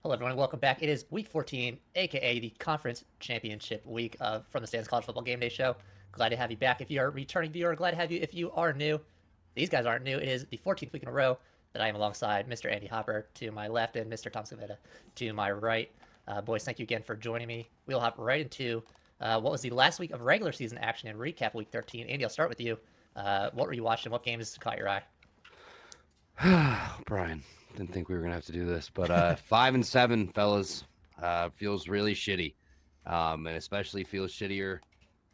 Hello, everyone. Welcome back. It is week 14, aka the conference championship week from the Stan's College Football Game Day Show. Glad to have you back. If you are a returning viewer, glad to have you. If you are new, these guys aren't new. It is the 14th week in a row that I am alongside Mr. Andy Hopper to my left and Mr. Tom Scavetta to my right. Boys, thank you again for joining me. We'll hop right into what was the last week of regular season action and recap week 13. Andy, I'll start with you. What were you watching? What games caught your eye? Brian, didn't think we were gonna have to do this, but 5-7, fellas, feels really shitty, and especially feels shittier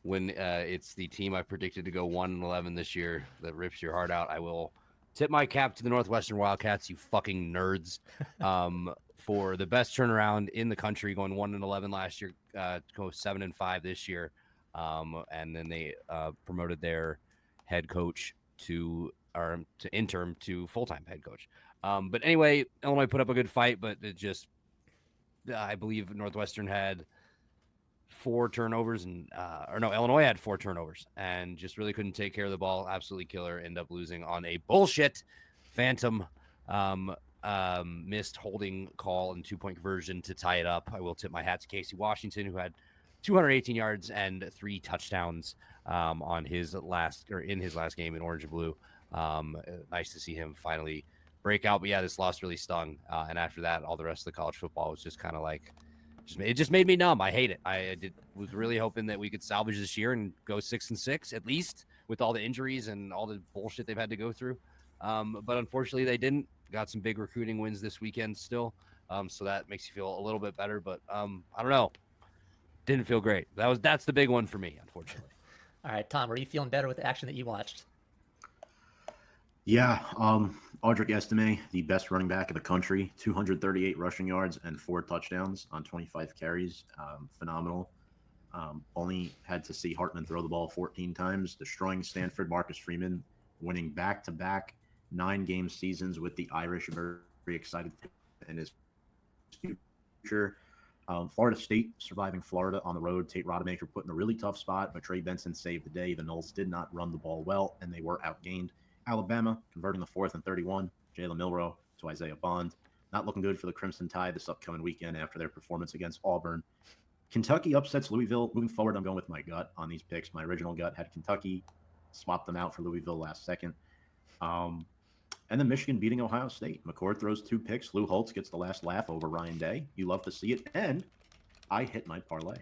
when it's the team I predicted to go 1-11 this year that rips your heart out. I will tip my cap to the Northwestern Wildcats, you fucking nerds, for the best turnaround in the country, going 1-11 last year, go 7-5 this year, and then they promoted their head coach to interim to full-time head coach. But anyway, Illinois put up a good fight, but I believe Northwestern had four turnovers Illinois had four turnovers and just really couldn't take care of the ball. Absolutely killer. End up losing on a bullshit phantom missed holding call and 2-point conversion to tie it up. I will tip my hat to Casey Washington, who had 218 yards and 3 touchdowns in his last game in orange and blue. Nice to see him finally break out. But yeah, this loss really stung. And after that, all the rest of the college football was just kind of like, it just made me numb. I hate it. Was really hoping that we could salvage this year and go 6-6 at least, with all the injuries and all the bullshit they've had to go through. But unfortunately, they didn't. Got some big recruiting wins this weekend still. So that makes you feel a little bit better. But I don't know. Didn't feel great. That's the big one for me, unfortunately. All right, Tom, were you feeling better with the action that you watched? Yeah, Audric Estime, the best running back in the country, 238 rushing yards and 4 touchdowns on 25 carries. Phenomenal. Only had to see Hartman throw the ball 14 times, destroying Stanford. Marcus Freeman winning back-to-back 9-game seasons with the Irish. Very excited in his future. Florida State surviving Florida on the road. Tate Rodemaker put in a really tough spot, but Trey Benson saved the day. The Noles did not run the ball well, and they were outgained. Alabama converting the 4th and 31. Jalen Milroe to Isaiah Bond. Not looking good for the Crimson Tide this upcoming weekend after their performance against Auburn. Kentucky upsets Louisville. Moving forward, I'm going with my gut on these picks. My original gut had Kentucky, swapped them out for Louisville last second. And then Michigan beating Ohio State. McCord throws 2 picks. Lou Holtz gets the last laugh over Ryan Day. You love to see it. And I hit my parlay.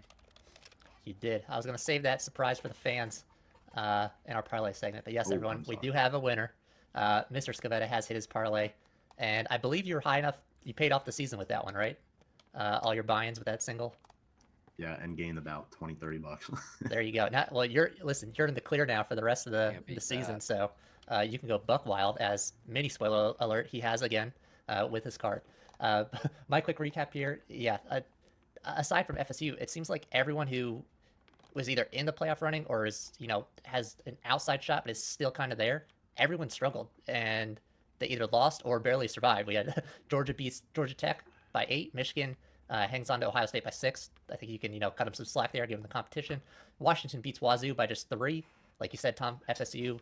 You did. I was going to save that surprise for the fans in our parlay segment. But yes, everyone, we do have a winner. Mr. Scavetta has hit his parlay. And I believe you're high enough. You paid off the season with that one, right? All your buy-ins with that single. Yeah, and gained about 20, $30. There you go. Now, well, you're in the clear now for the rest of the season. So you can go buck wild, as mini spoiler alert he has again with his card. My quick recap here. Yeah, aside from FSU, it seems like everyone who was either in the playoff running or has an outside shot but is still kind of there, everyone struggled and they either lost or barely survived. We had Georgia beats Georgia Tech by 8. Michigan hangs on to Ohio State by 6. I think you can cut them some slack there, give them the competition. Washington beats Wazoo by just 3. Like you said, Tom, FSU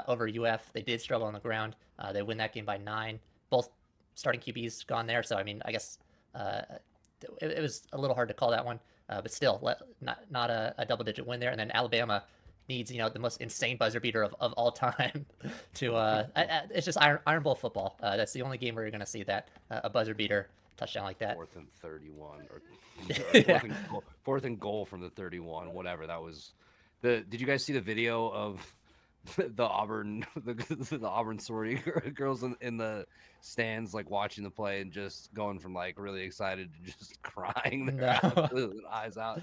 over UF. They did struggle on the ground. They win that game by 9. Both starting QBs gone there, so I mean, I guess it was a little hard to call that one, but still, not a double-digit win there. And then Alabama needs the most insane buzzer beater of all time to it's just Iron Bowl football. That's the only game where you're going to see that a buzzer beater touchdown like that. 4th and 31 or Yeah. fourth and goal from the 31, whatever that was. Did you guys see the video of the Auburn the Auburn sorority girls in the stands, like watching the play and just going from like really excited to just crying their No. eyes out?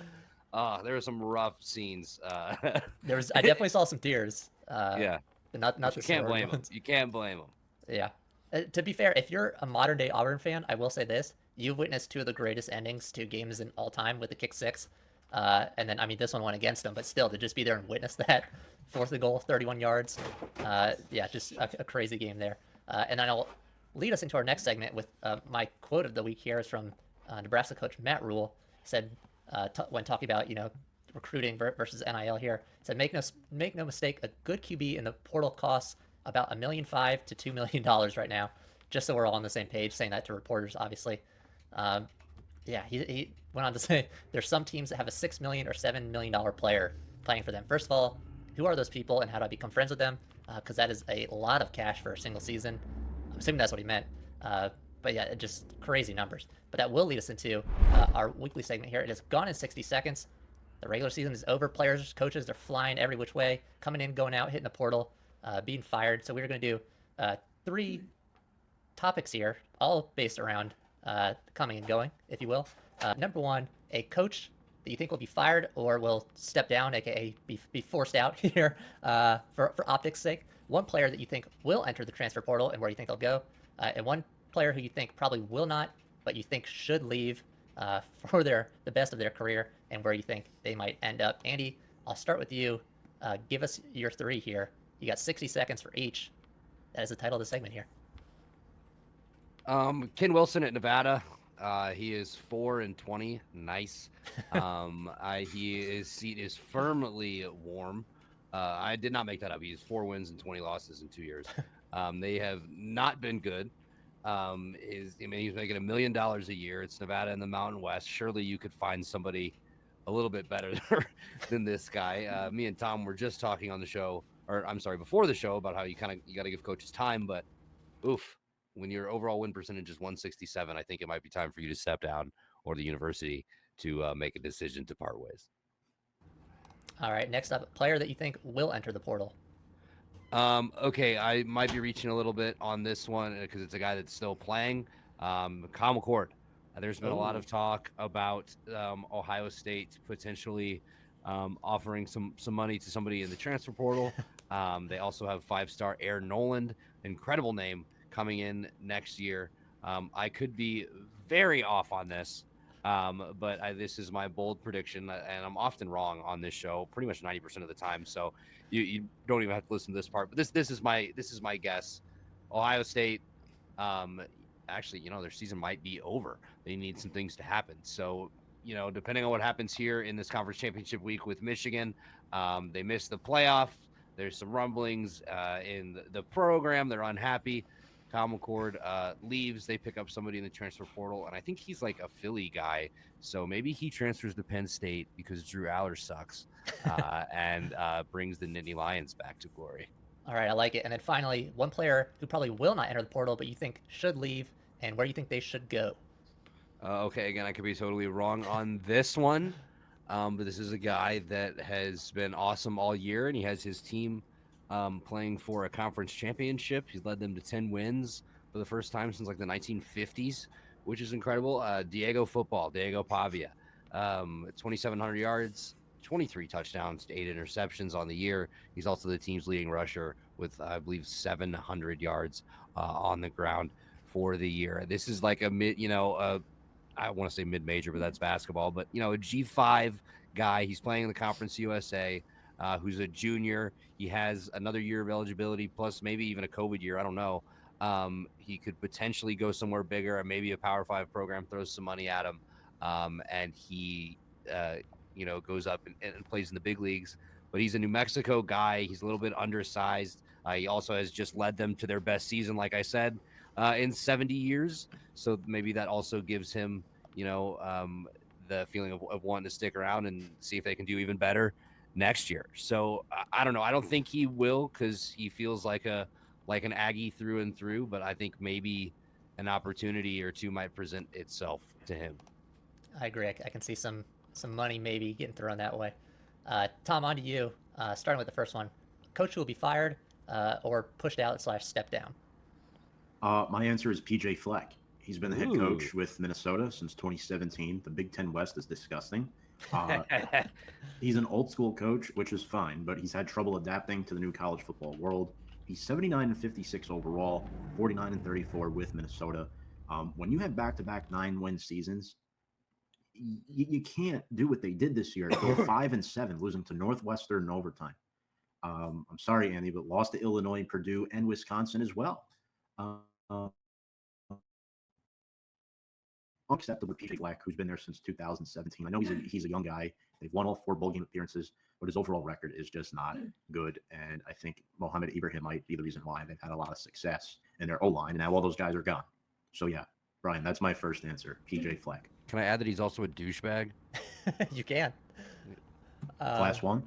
There were some rough scenes. I definitely saw some tears. Yeah, But not the you can't sorority blame them. ones. You can't blame them. Yeah. To be fair, if you're a modern day Auburn fan, I will say this: you've witnessed 2 of the greatest endings to games in all time with the kick 6. And then, I mean, this one went against them, but still, to just be there and witness that 4th and goal, 31 yards, yeah, just a crazy game there. And then I'll lead us into our next segment with my quote of the week here is from Nebraska coach Matt Rule. He said when talking about recruiting versus NIL here, he said make no mistake, a good QB in the portal costs about $1.5 million to $2 million right now. Just so we're all on the same page, saying that to reporters, obviously. Yeah, he went on to say there's some teams that have a $6 million or $7 million player playing for them. First of all, who are those people and how do I become friends with them? Because that is a lot of cash for a single season. I'm assuming that's what he meant. Uh, but yeah, just crazy numbers. But that will lead us into our weekly segment here. It is gone in 60 seconds. The regular season is over. Players, coaches, they're flying every which way, coming in, going out, hitting the portal, being fired. So we're going to do 3 topics here, all based around coming and going, if you will. Number one, a coach that you think will be fired or will step down, aka be forced out here for optics' sake. One player that you think will enter the transfer portal and where you think they'll go, and one player who you think probably will not, but you think should leave for the best of their career and where you think they might end up. Andy, I'll start with you. Give us your 3 here. You got 60 seconds for each. That is the title of the segment here. Ken Wilson at Nevada. He is 4-20. Nice. His seat is firmly warm. I did not make that up. He has 4 wins and 20 losses in 2 years. They have not been good. He's making $1 million a year. It's Nevada in the Mountain West. Surely you could find somebody a little bit better than this guy. Me and Tom were just talking on the show, or I'm sorry, before the show, about how you got to give coaches time, but oof. When your overall win percentage is 167, I think it might be time for you to step down, or the university to make a decision to part ways. All right, next up, a player that you think will enter the portal. Okay, I might be reaching a little bit on this one because it's a guy that's still playing. Kyle McCord. There's been a lot of talk about Ohio State potentially offering some money to somebody in the transfer portal. They also have 5-star Air Noland, incredible name, coming in next year. I could be very off on this, but this is my bold prediction, and I'm often wrong on this show, pretty much 90% of the time. So you don't even have to listen to this part. But this is my guess. Ohio State, actually, their season might be over. They need some things to happen. So depending on what happens here in this conference championship week with Michigan, they missed the playoff. There's some rumblings in the program. They're unhappy. Kyle McCord leaves. They pick up somebody in the transfer portal, and I think he's like a Philly guy. So maybe he transfers to Penn State because Drew Aller sucks and brings the Nittany Lions back to glory. All right, I like it. And then finally, one player who probably will not enter the portal, but you think should leave, and where you think they should go. Okay, again, I could be totally wrong on this one, but this is a guy that has been awesome all year, and he has his team playing for a conference championship. He's led them to 10 wins for the first time since like the 1950s, which is incredible. Diego Pavia, 2,700 yards, 23 touchdowns, 8 interceptions on the year. He's also the team's leading rusher with, I believe, 700 yards on the ground for the year. This is like a I want to say mid-major, but that's basketball. But, a G5 guy. He's playing in the Conference USA. Who's a junior. He has another year of eligibility, plus maybe even a COVID year. I don't know. He could potentially go somewhere bigger, or maybe a Power 5 program throws some money at him, and he, goes up and plays in the big leagues. But he's a New Mexico guy. He's a little bit undersized. He also has just led them to their best season, like I said, in 70 years. So maybe that also gives him, the feeling of wanting to stick around and see if they can do even better next year. So I don't know. I don't think he will, because he feels like an Aggie through and through, but I think maybe an opportunity or two might present itself to him. I agree. I can see some money maybe getting thrown that way. Tom, on to you. Starting with the first one. Coach who will be fired or pushed out / stepped down. My answer is PJ Fleck. He's been the head coach with Minnesota since 2017. The Big Ten West is disgusting. He's an old school coach, which is fine, but he's had trouble adapting to the new college football world. He's 79-56 overall, 49-34 with Minnesota. When you have back-to-back 9-win seasons, you can't do what they did this year. Go 5-7, losing to Northwestern in overtime. I'm sorry, Andy, but lost to Illinois, Purdue, and Wisconsin as well. Unacceptable with PJ Fleck, who's been there since 2017. I know he's a young guy. They've won all 4 bowl game appearances, but his overall record is just not good. And I think Mohamed Ibrahim might be the reason why they've had a lot of success in their O-line. And now all those guys are gone. So yeah, Brian, that's my first answer. PJ Fleck. Can I add that he's also a douchebag? You can. Class 1?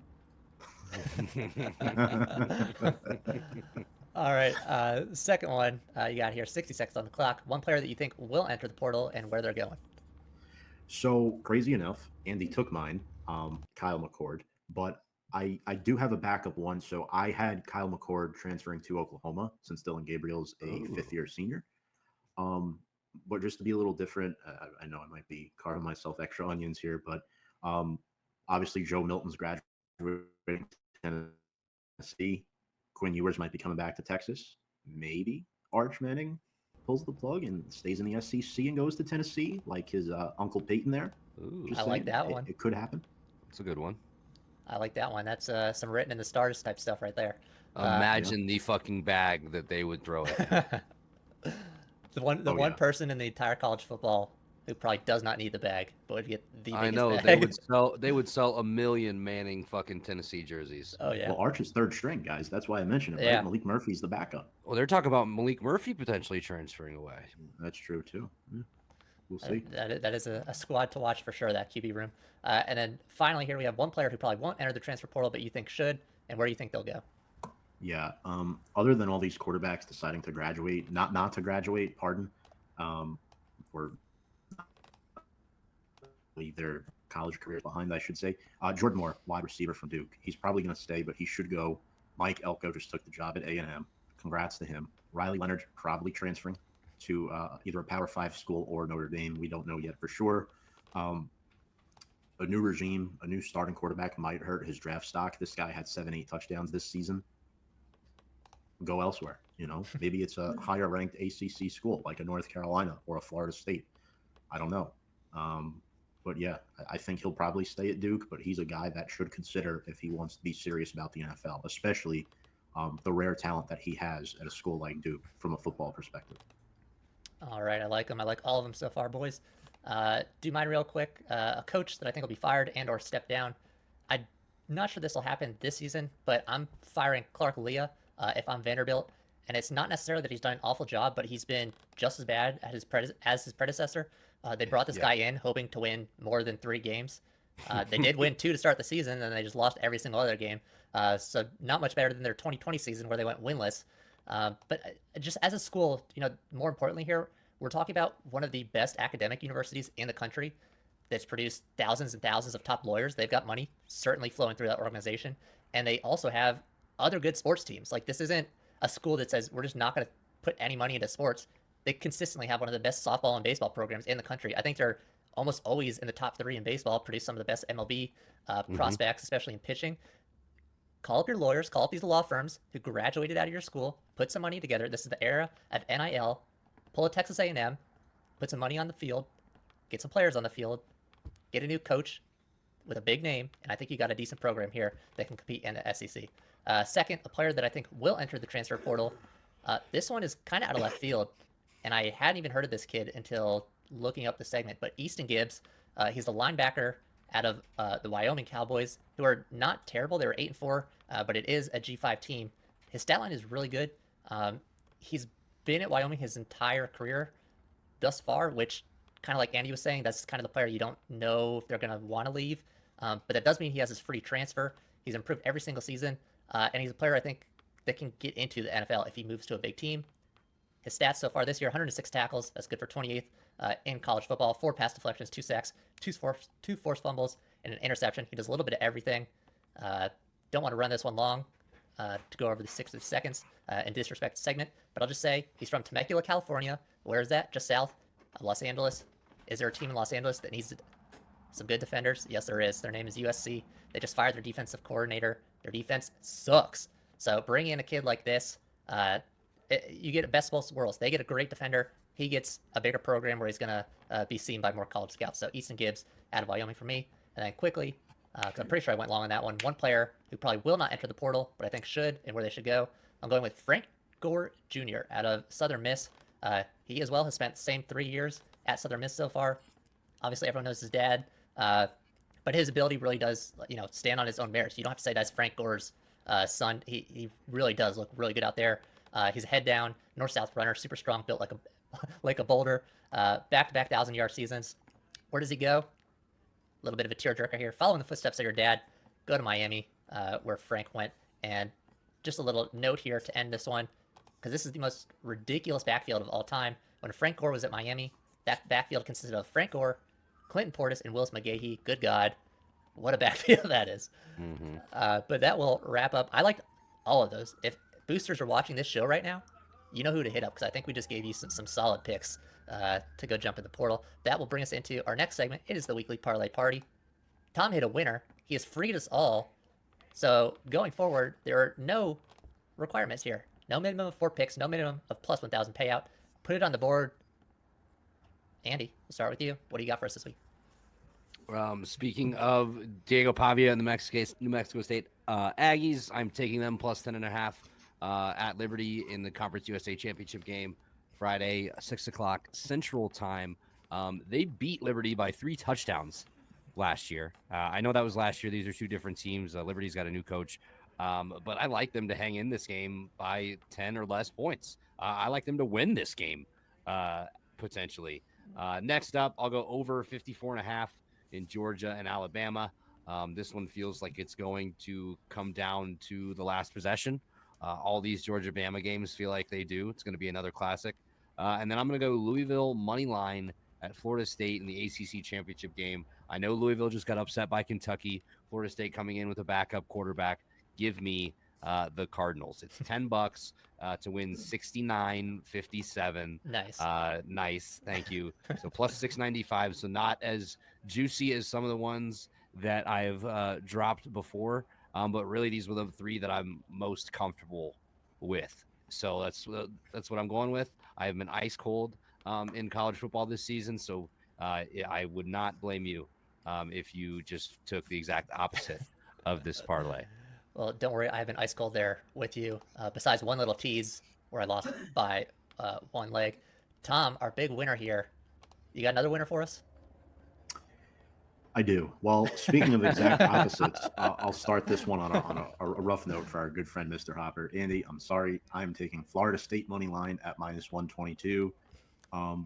All right. Second one you got here, 60 seconds on the clock. One player that you think will enter the portal and where they're going. So, crazy enough, Andy took mine, Kyle McCord, but I do have a backup one. So I had Kyle McCord transferring to Oklahoma since Dylan Gabriel's a fifth-year senior. But just to be a little different, I know I might be carving myself extra onions here, but obviously Joe Milton's graduating to Tennessee. Quinn Ewers might be coming back to Texas. Maybe Arch Manning pulls the plug and stays in the SEC and goes to Tennessee, like his Uncle Peyton there. Ooh, I like that one. It could happen. That's a good one. I like that one. That's some written in the stars type stuff right there. Imagine the fucking bag that they would throw at him. the one person in the entire college football who probably does not need the bag, but would get the biggest I know bag. they would sell a million Manning fucking Tennessee jerseys. Oh yeah. Well, Arch is third string, guys. That's why I mentioned it. Right? Yeah. Malik Murphy's the backup. Well, they're talking about Malik Murphy potentially transferring away. That's true too. Yeah. We'll see. That is a squad to watch for sure, that QB room. And then finally here we have one player who probably won't enter the transfer portal, but you think should, and where do you think they'll go? Yeah. Other than all these quarterbacks deciding to graduate, not to graduate, or leave their college careers behind, I should say. Jordan Moore, wide receiver from Duke. He's probably going to stay, but he should go. Mike Elko just took the job at A&M. Congrats to him. Riley Leonard probably transferring to either a Power 5 school or Notre Dame. We don't know yet for sure. A new regime, a new starting quarterback might hurt his draft stock. This guy had 7-8 touchdowns this season. Go elsewhere. Maybe it's a higher ranked ACC school like a North Carolina or a Florida State. I don't know. But yeah, I think he'll probably stay at Duke, but he's a guy that should consider if he wants to be serious about the NFL, especially the rare talent that he has at a school like Duke from a football perspective. All right, I like them. I like all of them so far, boys. Do you mind real quick? A coach that I think will be fired and or step down. I'm not sure this will happen this season, but I'm firing Clark Leah if I'm Vanderbilt. And it's not necessarily that he's done an awful job, but he's been just as bad as his predecessor. They brought this guy in hoping to win more than 3 games. They did win 2 to start the season, and they just lost every single other game. So not much better than their 2020 season where they went winless. But just as a school, more importantly here, we're talking about one of the best academic universities in the country that's produced thousands and thousands of top lawyers. They've got money certainly flowing through that organization. And they also have other good sports teams. Like, this isn't a school that says we're just not going to put any money into sports. They consistently have one of the best softball and baseball programs in the country. I think they're almost always in the top 3 in baseball, produce some of the best MLB prospects, especially in pitching. Call up your lawyers, call up these law firms who graduated out of your school, put some money together. This is the era of NIL. Pull a Texas A&M, put some money on the field, get some players on the field, get a new coach with a big name, and I think you got a decent program here that can compete in the SEC. Second, a player that I think will enter the transfer portal. This one is kind of out of left field, and I hadn't even heard of this kid until looking up the segment, but Easton Gibbs, he's a linebacker out of the Wyoming Cowboys, who are not terrible. They were 8-4, but it is a G5 team. His stat line is really good. He's been at Wyoming his entire career thus far, which, kind of like Andy was saying, that's kind of the player you don't know if they're going to want to leave. But that does mean he has his free transfer. He's improved every single season, and he's a player I think that can get into the NFL if he moves to a big team. His stats so far this year: 106 tackles. That's good for 28th in college football. 4 pass deflections, 2 sacks, 2 forced fumbles, and an interception. He does a little bit of everything. Don't want to run this one long to go over the 60 seconds and disrespect the segment, but I'll just say he's from Temecula, California. Where is that? Just south of Los Angeles. Is there a team in Los Angeles that needs some good defenders? Yes, there is. Their name is USC. They just fired their defensive coordinator. Their defense sucks. So bring in a kid like this. You get a best of both worlds. They get a great defender. He gets a bigger program where he's going to be seen by more college scouts. So Easton Gibbs out of Wyoming for me. And then quickly, because I'm pretty sure I went long on that one, one player who probably will not enter the portal, but I think should and where they should go. I'm going with Frank Gore Jr. out of Southern Miss. He as well has spent the same 3 years at Southern Miss so far. Obviously, everyone knows his dad, but his ability really does, stand on his own merits. You don't have to say that's Frank Gore's son. He really does look really good out there. He's a head down, north-south runner, super strong, built like a like a boulder. Back-to-back 1,000-yard seasons. Where does he go? A little bit of a tearjerker here. Following the footsteps of your dad, go to Miami, where Frank went. And just a little note here to end this one, because this is the most ridiculous backfield of all time. When Frank Gore was at Miami, that backfield consisted of Frank Gore, Clinton Portis, and Willis McGahee. Good God, what a backfield that is. Mm-hmm. But that will wrap up. I liked all of those. If boosters are watching this show right now, you know who to hit up, because I think we just gave you some solid picks to go jump in the portal. That will bring us into our next segment. It is the weekly parlay party. Tom hit a winner. He has freed us all. So going forward, there are no requirements here. No minimum of 4 picks, no minimum of plus 1,000 payout. Put it on the board. Andy, we'll start with you. What do you got for us this week? Speaking of Diego Pavia and the New Mexico State Aggies, I'm taking them plus 10.5 at Liberty in the Conference USA Championship game Friday, 6 o'clock Central Time. They beat Liberty by 3 touchdowns last year. I know that was last year. These are 2 different teams. Liberty's got a new coach, but I like them to hang in this game by 10 or less points. I like them to win this game potentially. Next up, I'll go over 54.5 in Georgia and Alabama. This one feels like it's going to come down to the last possession. All these Georgia-Bama games feel like they do. It's going to be another classic. And then I'm going to go Louisville money line at Florida State in the ACC championship game. I know Louisville just got upset by Kentucky. Florida State coming in with a backup quarterback. Give me the Cardinals. It's $10 to win 69-57. Nice. Nice. Thank you. So plus 695. So not as juicy as some of the ones that I've dropped before. But really, these were the 3 that I'm most comfortable with. So that's what I'm going with. I have been ice cold in college football this season, so I would not blame you if you just took the exact opposite of this parlay. Well, don't worry, I've been ice cold there with you. Besides one little tease where I lost by 1 leg. Tom, our big winner here. You got another winner for us? I do. Well, speaking of exact opposites, I'll start this one on a rough note for our good friend, Mr. Hopper. Andy, I'm sorry. I'm taking Florida State money line at minus 122. I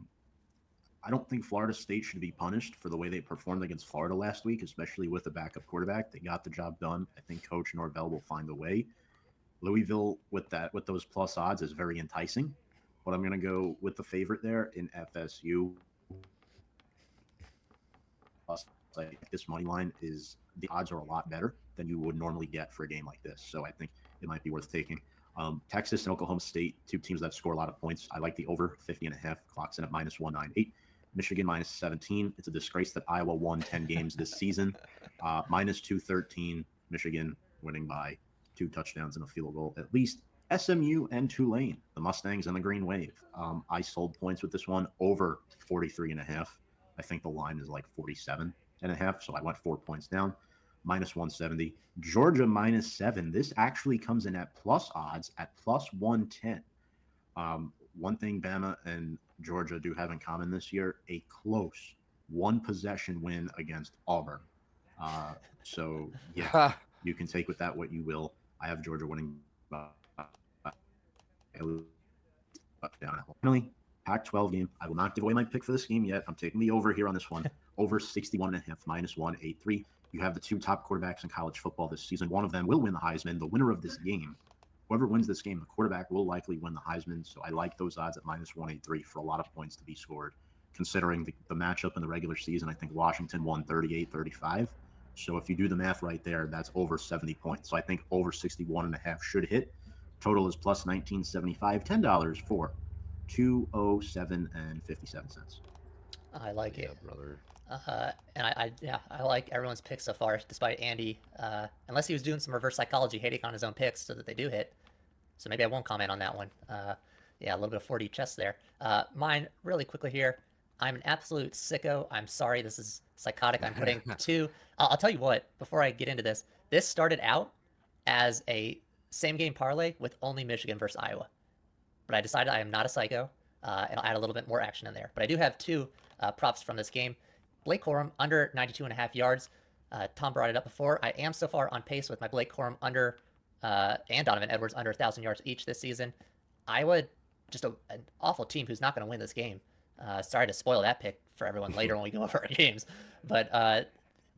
don't think Florida State should be punished for the way they performed against Florida last week, especially with a backup quarterback. They got the job done. I think Coach Norvell will find a way. Louisville with those plus odds is very enticing, but I'm going to go with the favorite there in FSU. This money line the odds are a lot better than you would normally get for a game like this. So I think it might be worth taking. Texas and Oklahoma State, 2 teams that score a lot of points. I like the over 50.5, clocks in at minus 198. Michigan minus 17. It's a disgrace that Iowa won 10 games this season. Minus 213. Michigan winning by 2 touchdowns and a field goal at least. SMU and Tulane, the Mustangs and the Green Wave. I sold points with this one over 43.5. I think the line is like 47.5, so I went 4 points down. Minus 170. Georgia minus 7. This actually comes in at plus odds at plus 110. One thing Bama and Georgia do have in common this year, a close 1-possession win against Auburn. So, yeah, you can take with that what you will. I have Georgia winning down. Finally, Pac-12 game. I will not give away my pick for this game yet. I'm taking the over here on this one. Over 61.5, minus 183. You have the 2 top quarterbacks in college football this season. One of them will win the Heisman. The winner of this game, whoever wins this game, the quarterback will likely win the Heisman. So I like those odds at minus 183 for a lot of points to be scored. Considering the matchup in the regular season, I think Washington won 38-35. So if you do the math right there, that's over 70 points. So I think over 61.5 should hit. Total is plus 1975, $10 for 207.57. I like it, brother. And I like everyone's picks so far, despite Andy, unless he was doing some reverse psychology, hating on his own picks so that they do hit. So maybe I won't comment on that one. A little bit of 4D chess there. Mine, really quickly here. I'm an absolute sicko. I'm sorry, this is psychotic. I'm putting 2. I'll tell you what, before I get into this started out as a same game parlay with only Michigan versus Iowa. But I decided I am not a psycho, and I'll add a little bit more action in there. But I do have 2 props from this game. Blake Corum under 92.5 yards. Tom brought it up before. I am so far on pace with my Blake Corum under and Donovan Edwards under 1,000 yards each this season. Iowa just an awful team who's not going to win this game. Sorry to spoil that pick for everyone later when we go over our games, but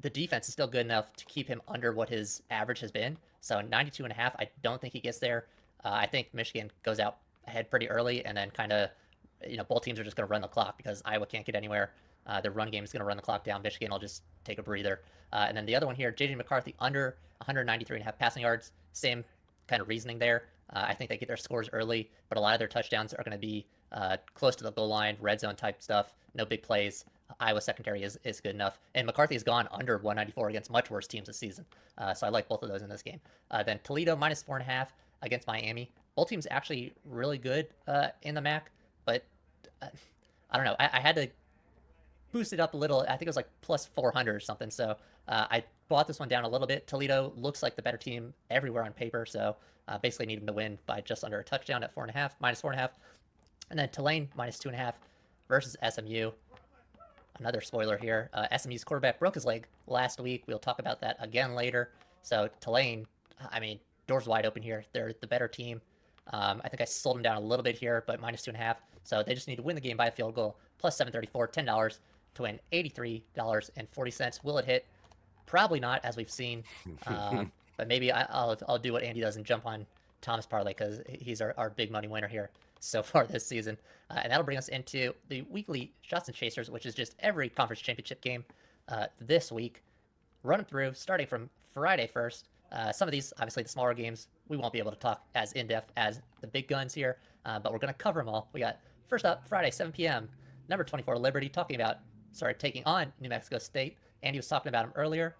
the defense is still good enough to keep him under what his average has been. So 92.5, I don't think he gets there. I think Michigan goes out ahead pretty early, and then kind of, both teams are just going to run the clock because Iowa can't get anywhere. Their run game is going to run the clock down. Michigan will just take a breather. And then the other one here, J.J. McCarthy under 193.5 passing yards. Same kind of reasoning there. I think they get their scores early, but a lot of their touchdowns are going to be close to the goal line, red zone type stuff. No big plays. Iowa secondary is good enough. And McCarthy has gone under 194 against much worse teams this season. So I like both of those in this game. Then Toledo minus 4.5 against Miami. Both teams actually really good in the MAC, but I don't know. I had to boost it up a little. I think it was like plus 400 or something. So I bought this one down a little bit. Toledo looks like the better team everywhere on paper. So basically need them to win by just under a touchdown at 4.5, minus 4.5. And then Tulane minus 2.5 versus SMU. Another spoiler here. SMU's quarterback broke his leg last week. We'll talk about that again later. So Tulane, I mean, doors wide open here. They're the better team. I think I sold them down a little bit here, but minus 2.5. So they just need to win the game by a field goal. Plus 734, $10 to win $83.40. Will it hit? Probably not, as we've seen. But maybe I'll do what Andy does and jump on Thomas Parlay because he's our big money winner here so far this season. And that'll bring us into the weekly Shots and Chasers, which is just every conference championship game this week. Running through, starting from Friday 1st. Some of these, obviously the smaller games, we won't be able to talk as in-depth as the big guns here, but we're going to cover them all. We got, first up, Friday, 7 p.m., number 24, Liberty, taking on New Mexico State. Andy was talking about him earlier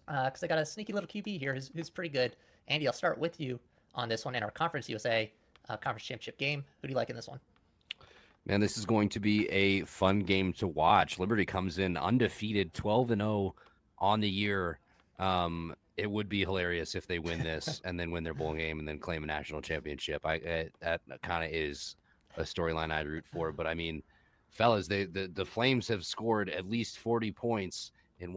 because I got a sneaky little QB here who's pretty good. Andy, I'll start with you on this one in our Conference USA Conference Championship game. Who do you like in this one? Man, this is going to be a fun game to watch. Liberty comes in undefeated, 12-0 on the year. It would be hilarious if they win this and then win their bowl game and then claim a national championship. That kind of is a storyline I'd root for. But I mean, fellas, the Flames have scored at least 40 points in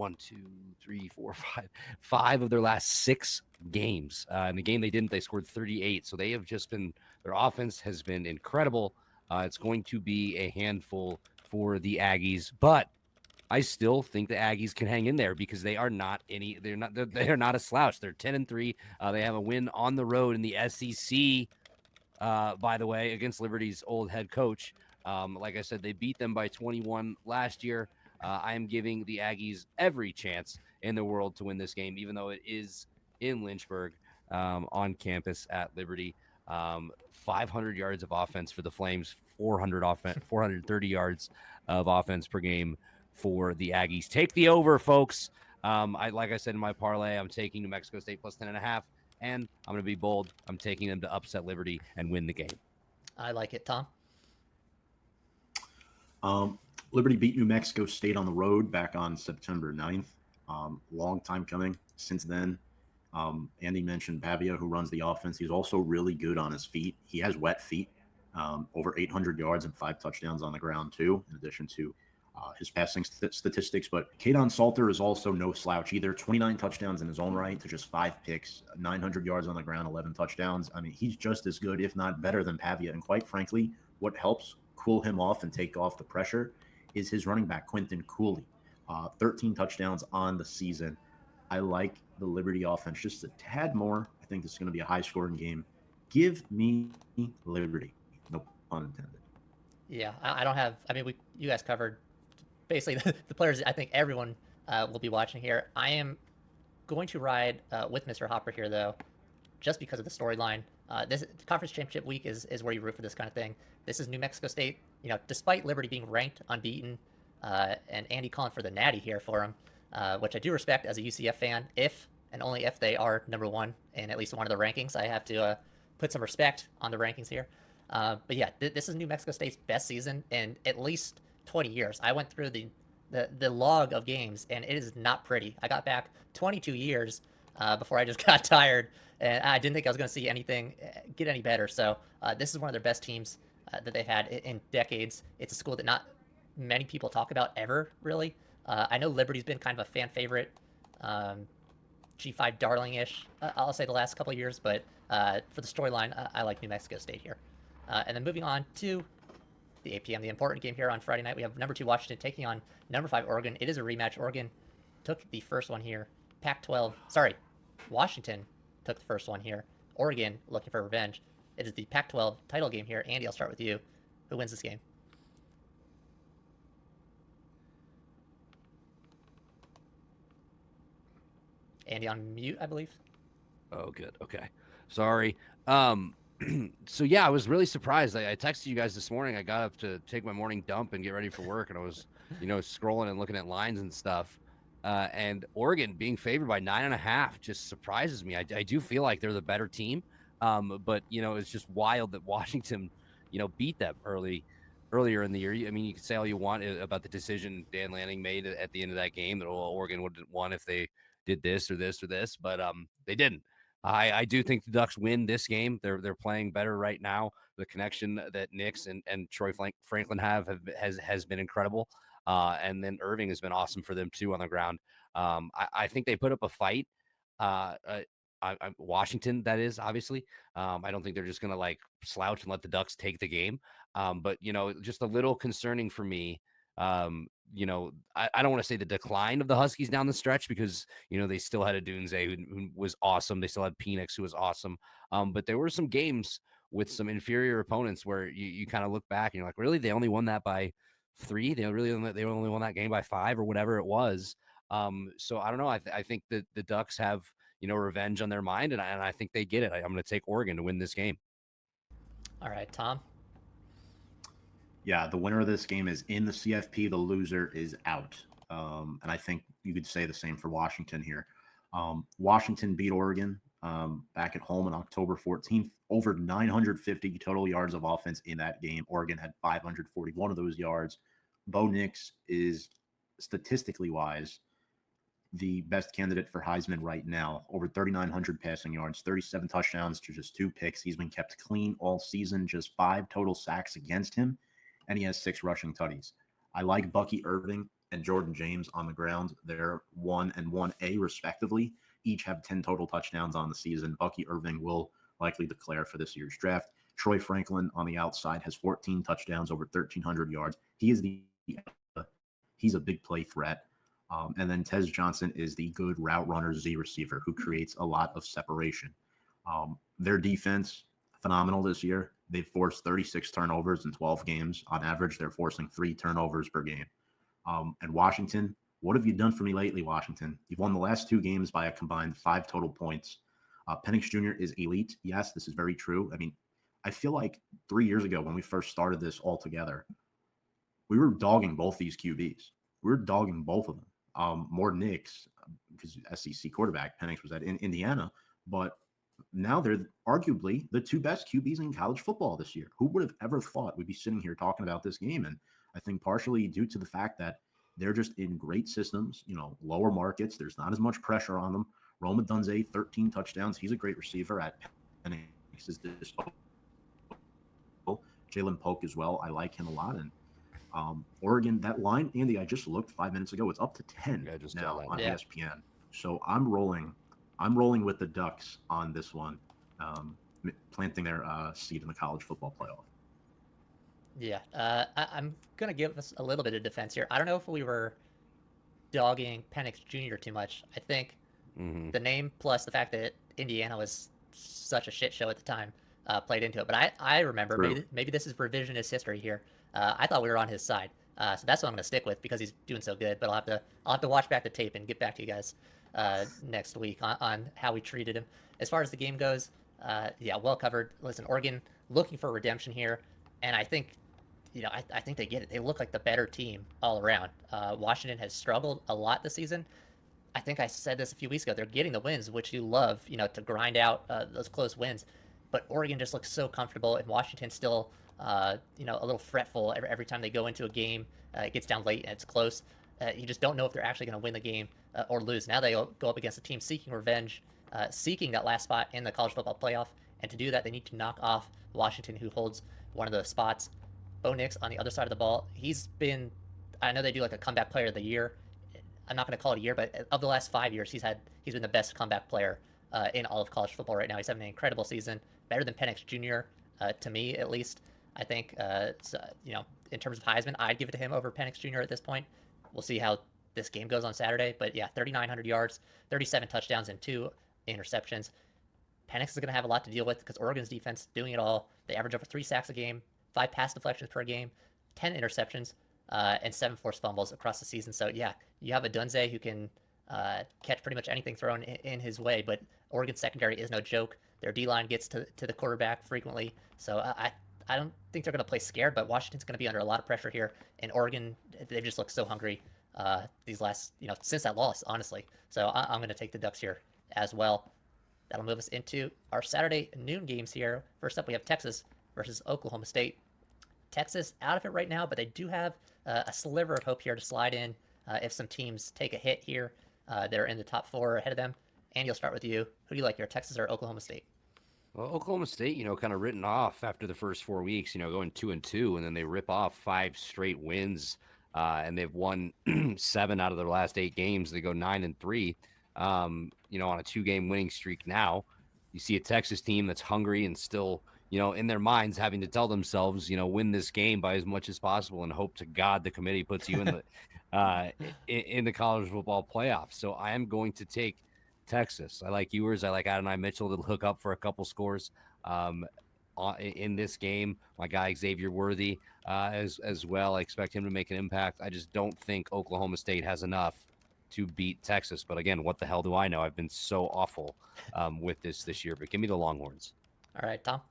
5 of their last 6 games. In the game they didn't, they scored 38. So they have just been, their offense has been incredible. It's going to be a handful for the Aggies, but I still think the Aggies can hang in there because they are not a slouch. They're 10-3. They have a win on the road in the SEC, by the way, against Liberty's old head coach. Like I said, they beat them by 21 last year. I am giving the Aggies every chance in the world to win this game, even though it is in Lynchburg, on campus at Liberty. 500 yards of offense for the Flames, 430 yards of offense per game for the Aggies. Take the over, folks. Like I said in my parlay, I'm taking New Mexico State plus 10.5, and I'm going to be bold. I'm taking them to upset Liberty and win the game. I like it, Tom. Liberty beat New Mexico State on the road back on September 9th. Long time coming. Since then, Andy mentioned Pavia, who runs the offense. He's also really good on his feet. He has wet feet, over 800 yards and 5 touchdowns on the ground, too, in addition to his passing statistics. But Kadon Salter is also no slouch either. 29 touchdowns in his own right to just 5 picks, 900 yards on the ground, 11 touchdowns. I mean, he's just as good, if not better, than Pavia. And quite frankly, what helps cool him off and take off the pressure is his running back, Quinton Cooley. 13 touchdowns on the season. I like the Liberty offense just a tad more. I think this is going to be a high-scoring game. Give me Liberty. No pun intended. Yeah, I don't have. I mean, you guys covered basically the players. I think everyone will be watching here. I am going to ride with Mr. Hopper here, though, just because of the storyline. This conference championship week is where you root for this kind of thing. This is New Mexico State. Despite Liberty being ranked unbeaten, and Andy calling for the natty here for him, which I do respect as a UCF fan, if and only if they are number 1 in at least one of the rankings. I have to put some respect on the rankings here. But yeah, this is New Mexico State's best season in at least 20 years. I went through the log of games, and it is not pretty. I got back 22 years before I just got tired, and I didn't think I was going to see anything get any better. So this is one of their best teams that they've had in decades. It's a school that not many people talk about ever, really. I know Liberty's been kind of a fan favorite, G5 darling-ish, I'll say the last couple of years, but for the storyline, I like New Mexico State here. And then moving on to the 8 p.m., the important game here on Friday night, we have number 2 Washington taking on number 5 Oregon. It is a rematch. Oregon took the first one here. Washington took the first one here. Oregon looking for revenge. It is the Pac-12 title game here. Andy, I'll start with you. Who wins this game? Andy on mute, I believe. Oh, good. Okay. Sorry. So yeah, I was really surprised. I texted you guys this morning. I got up to take my morning dump and get ready for work, and I was, scrolling and looking at lines and stuff. And Oregon being favored by 9.5 just surprises me. I do feel like they're the better team. But it's just wild that Washington, beat them earlier in the year. I mean, you can say all you want about the decision Dan Lanning made at the end of that game that Oregon would have won if they did this or this or this, but they didn't. I do think the Ducks win this game. They're playing better right now. The connection that Nix and Troy Franklin has been incredible. And then Irving has been awesome for them too on the ground. I think they put up a fight. Washington, that is obviously. I don't think they're just gonna like slouch and let the Ducks take the game. But just a little concerning for me. I don't want to say the decline of the Huskies down the stretch because, they still had a Dunze who was awesome. They still had Penix who was awesome. But there were some games with some inferior opponents where you kind of look back and you're like, really? They only won that by 3? They only won that game by 5 or whatever it was. So I don't know. I think that the Ducks have, revenge on their mind, and I think they get it. I'm going to take Oregon to win this game. All right, Tom. Yeah, the winner of this game is in the CFP. The loser is out. And I think you could say the same for Washington here. Washington beat Oregon back at home on October 14th. Over 950 total yards of offense in that game. Oregon had 541 of those yards. Bo Nix is, statistically wise, the best candidate for Heisman right now. Over 3,900 passing yards, 37 touchdowns to just 2 picks. He's been kept clean all season, just 5 total sacks against him, and he has 6 rushing tutties. I like Bucky Irving and Jordan James on the ground. They're 1 and 1A respectively. Each have 10 total touchdowns on the season. Bucky Irving will likely declare for this year's draft. Troy Franklin on the outside has 14 touchdowns, over 1,300 yards. He's a big play threat. And then Tez Johnson is the good route runner Z receiver who creates a lot of separation. Their defense, phenomenal this year. They've forced 36 turnovers in 12 games. On average, they're forcing 3 turnovers per game. And Washington, what have you done for me lately, Washington? You've won the last 2 games by a combined 5 total points. Penix Jr. is elite. Yes, this is very true. I mean, I feel like 3 years ago when we first started this all together, we were dogging both these QBs. We were dogging both of them. More Nix because SEC quarterback Penix was at Indiana, but now they're arguably the 2 best QBs in college football this year. Who would have ever thought we'd be sitting here talking about this game? And I think partially due to the fact that they're just in great systems, lower markets. There's not as much pressure on them. Rome Odunze, 13 touchdowns. He's a great receiver at Penix's disposal. Jalen Polk as well. I like him a lot. And Oregon, that line, Andy, I just looked 5 minutes ago. It's up to 10 now on ESPN. So I'm rolling with the Ducks on this one, planting their seed in the college football playoff. Yeah, I'm going to give us a little bit of defense here. I don't know if we were dogging Penix Jr. too much. I think the name plus the fact that Indiana was such a shit show at the time played into it. But I remember, maybe this is revisionist history here. I thought we were on his side. So that's what I'm going to stick with because he's doing so good. But I'll have to watch back the tape and get back to you guys next week on how we treated him. As far as the game goes, yeah, well covered. Listen, Oregon looking for redemption here, and I think, I think they get it. They look like the better team all around. Washington has struggled a lot this season. I think I said this a few weeks ago. They're getting the wins, which you love, to grind out those close wins. But Oregon just looks so comfortable, and Washington still, a little fretful every time they go into a game. It gets down late and it's close. You just don't know if they're actually going to win the game or lose. Now they go up against a team seeking revenge, seeking that last spot in the college football playoff. And to do that, they need to knock off Washington, who holds one of those spots. Bo Nix on the other side of the ball. He's been, I know they do like a comeback player of the year. I'm not going to call it a year, but of the last 5 years, he's been the best comeback player in all of college football right now. He's having an incredible season, better than Penix Jr. to me at least. I think, in terms of Heisman, I'd give it to him over Penix Jr. at this point. We'll see how this game goes on Saturday. But yeah, 3,900 yards, 37 touchdowns, and 2 interceptions. Penix is going to have a lot to deal with because Oregon's defense doing it all. They average over 3 sacks a game, 5 pass deflections per game, 10 interceptions, and 7 forced fumbles across the season. So yeah, you have a Dunze who can catch pretty much anything thrown in his way, but Oregon's secondary is no joke. Their D-line gets to the quarterback frequently. So I don't think they're going to play scared, but Washington's going to be under a lot of pressure here. And Oregon, they've just looked so hungry these last, since that loss, honestly. So I'm going to take the Ducks here as well. That'll move us into our Saturday noon games here. First up, we have Texas versus Oklahoma State. Texas out of it right now, but they do have a sliver of hope here to slide in if some teams take a hit here. They're in the top 4 ahead of them. Andy, I'll start with you. Who do you like here, Texas or Oklahoma State? Well, Oklahoma State, kind of written off after the first 4 weeks, going 2-2, and then they rip off 5 straight wins, and they've won 7 out of their last 8 games. They go 9-3, on a 2-game winning streak now. You see a Texas team that's hungry and still, in their minds having to tell themselves, win this game by as much as possible and hope to God the committee puts you in the in the college football playoffs. So I am going to take Texas. I like Ewers. I like Adonai Mitchell to hook up for a couple scores in this game. My guy Xavier Worthy as well. I expect him to make an impact. I just don't think Oklahoma State has enough to beat Texas. But again, what the hell do I know? I've been so awful with this year. But give me the Longhorns. All right, Tom.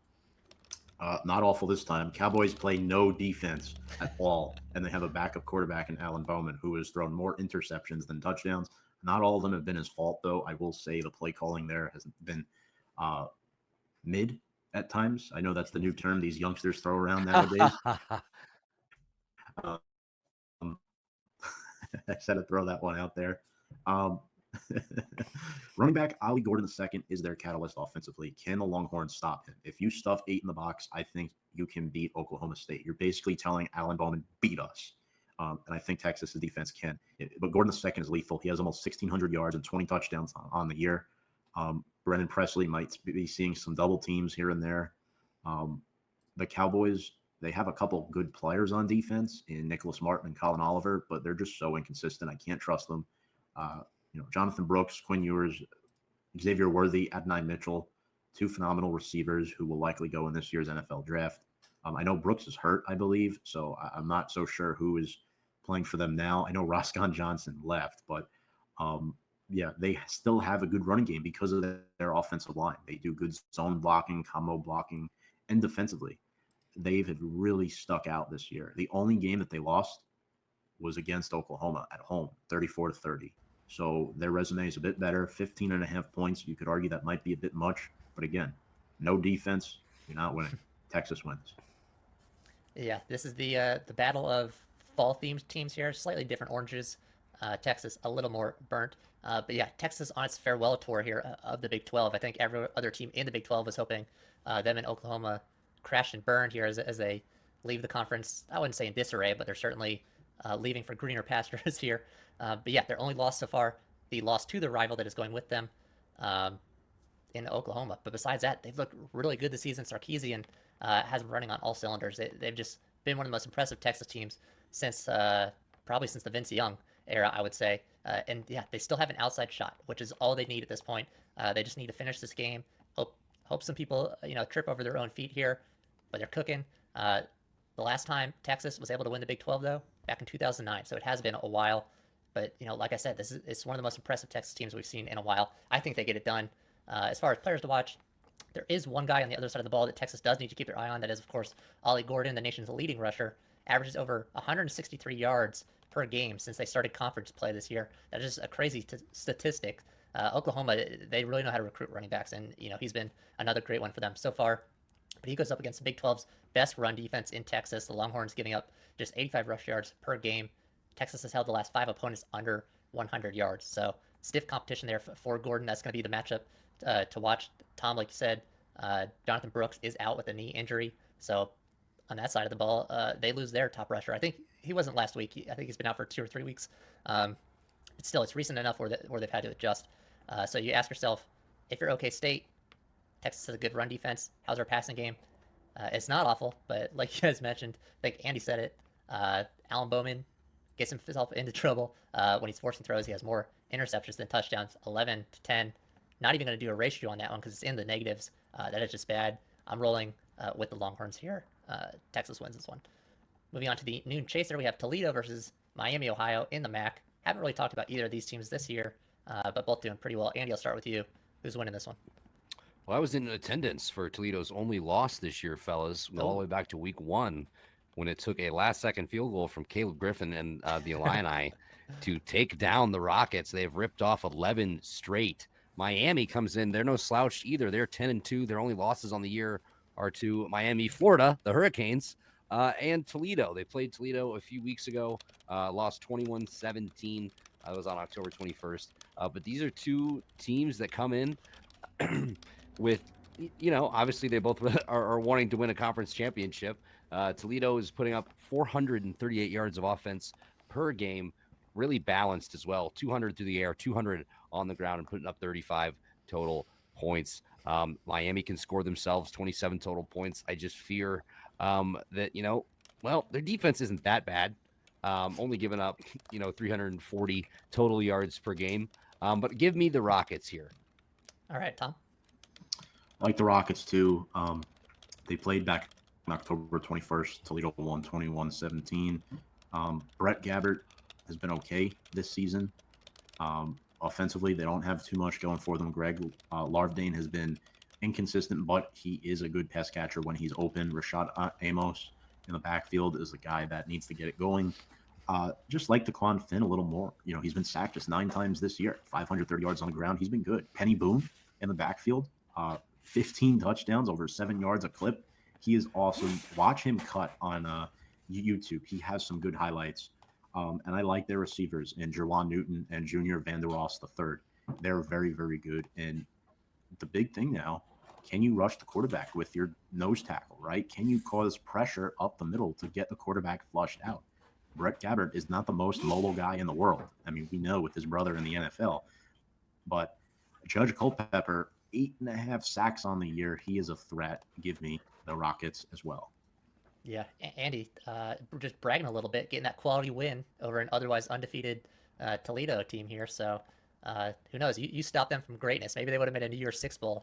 Not awful this time. Cowboys play no defense at all, and they have a backup quarterback in Alan Bowman who has thrown more interceptions than touchdowns. Not all of them have been his fault, though. I will say the play calling there has been mid at times. I know that's the new term these youngsters throw around nowadays. I said to throw that one out there. Running back Ollie Gordon II is their catalyst offensively. Can the Longhorns stop him? If you stuff 8 in the box, I think you can beat Oklahoma State. You're basically telling Alan Bowman, beat us. And I think Texas's defense can. But Gordon II is lethal. He has almost 1,600 yards and 20 touchdowns on the year. Brennan Presley might be seeing some double teams here and there. The Cowboys, they have a couple good players on defense in Nicholas Martin and Colin Oliver, but they're just so inconsistent. I can't trust them. Jonathan Brooks, Quinn Ewers, Xavier Worthy, Adonai Mitchell, 2 phenomenal receivers who will likely go in this year's NFL draft. I know Brooks is hurt, I believe, so I'm not so sure who is playing for them now. I know Roscoe Johnson left, but they still have a good running game because of their offensive line. They do good zone blocking, combo blocking, and defensively. They've really stuck out this year. The only game that they lost was against Oklahoma at home, 34-30. So their resume is a bit better, 15.5 points. You could argue that might be a bit much, but again, no defense, you're not winning. Texas wins. Yeah, this is the battle of fall-themed teams here. Slightly different oranges. Texas a little more burnt. But yeah, Texas on its farewell tour here of the Big 12. I think every other team in the Big 12 was hoping them and Oklahoma crashed and burned here as they leave the conference. I wouldn't say in disarray, but they're certainly leaving for greener pastures here. But yeah, their only loss so far, the loss to the rival that is going with them in Oklahoma. But besides that, they've looked really good this season. Sarkisian has been running on all cylinders. They've just been one of the most impressive Texas teams since probably since the Vince Young era, I would say. And yeah, they still have an outside shot, which is all they need at this point. They just need to finish this game. Hope some people trip over their own feet here, but they're cooking. The last time Texas was able to win the Big 12, though, back in 2009, so it has been a while. But, like I said, it's one of the most impressive Texas teams we've seen in a while. I think they get it done. As far as players to watch, there is one guy on the other side of the ball that Texas does need to keep their eye on. That is, of course, Ollie Gordon, the nation's leading rusher, averages over 163 yards per game since they started conference play this year. That is a crazy statistic. Oklahoma, they really know how to recruit running backs, and he's been another great one for them so far. But he goes up against the Big 12's best run defense in Texas. The Longhorns giving up just 85 rush yards per game. Texas has held the last 5 opponents under 100 yards. So stiff competition there for Gordon. That's going to be the matchup to watch. Tom, like you said, Jonathan Brooks is out with a knee injury. So on that side of the ball, they lose their top rusher. I think he wasn't last week. I think he's been out for 2 or 3 weeks. But still, it's recent enough where they've had to adjust. So you ask yourself, if you're OK State, Texas has a good run defense. How's our passing game? It's not awful, but like you guys mentioned, I think Andy said it. Alan Bowman gets himself into trouble when he's forcing throws. He has more interceptions than touchdowns, 11 to 10. Not even going to do a ratio on that one because it's in the negatives. That is just bad. I'm rolling with the Longhorns here. Texas wins this one. Moving on to the noon chaser, we have Toledo versus Miami, Ohio in the MAC. Haven't really talked about either of these teams this year, but both doing pretty well. Andy, I'll start with you. Who's winning this one? Well, I was in attendance for Toledo's only loss this year, fellas, all the way back to week 1 when it took a last-second field goal from Caleb Griffin and the Illini to take down the Rockets. They've ripped off 11 straight. Miami comes in. They're no slouch either. They're 10-2. Their only losses on the year are to Miami, Florida, the Hurricanes, and Toledo. They played Toledo a few weeks ago, lost 21-17. That was on October 21st. But these are two teams that come in with, obviously they both are wanting to win a conference championship. Toledo is putting up 438 yards of offense per game, really balanced as well. 200 through the air, 200 on the ground, and putting up 35 total points. Miami can score themselves 27 total points. I just fear that, their defense isn't that bad. Only giving up, 340 total yards per game. But give me the Rockets here. All right, Tom. I like the Rockets too. They played back on October 21st. Toledo won 21-17. Brett Gabbert has been okay this season. Offensively, they don't have too much going for them. Greg Larvdane has been inconsistent, but he is a good pass catcher when he's open. Rashad Amos in the backfield is a guy that needs to get it going. Just like DeQuan Finn a little more. He's been sacked just 9 times this year, 530 yards on the ground. He's been good. Penny Boone in the backfield, 15 touchdowns, over 7 yards a clip. He is awesome. Watch him cut on YouTube. He has some good highlights. And I like their receivers in Jerwan Newton and Junior Vander Ross III. They're very, very good. And the big thing now, can you rush the quarterback with your nose tackle, right? Can you cause pressure up the middle to get the quarterback flushed out? Brett Gabbert is not the most mobile guy in the world. I mean, we know with his brother in the NFL. But Judge Culpepper, 8.5 sacks on the year. He is a threat. Give me the Rockets as well. Yeah, Andy, just bragging a little bit, getting that quality win over an otherwise undefeated Toledo team here. So who knows? You stopped them from greatness. Maybe they would have made a New Year's Six Bowl.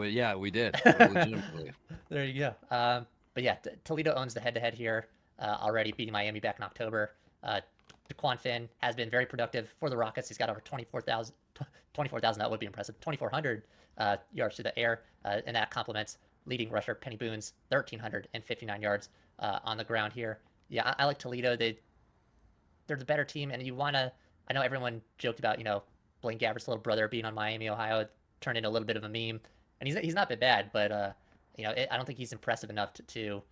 Yeah, we did. Legitimately. There you go. But yeah, Toledo owns the head-to-head here, already beating Miami back in October. DeQuan Finn has been very productive for the Rockets. He's got over 24,000, that would be impressive, 2,400 yards through the air, and that complements leading rusher Penny Boone's 1,359 yards on the ground here. Yeah, I like Toledo. They're the better team, and you want to. I know everyone joked about Blaine Gabbert's little brother being on Miami, Ohio. It turned into a little bit of a meme, and he's not been bad, but I don't think he's impressive enough to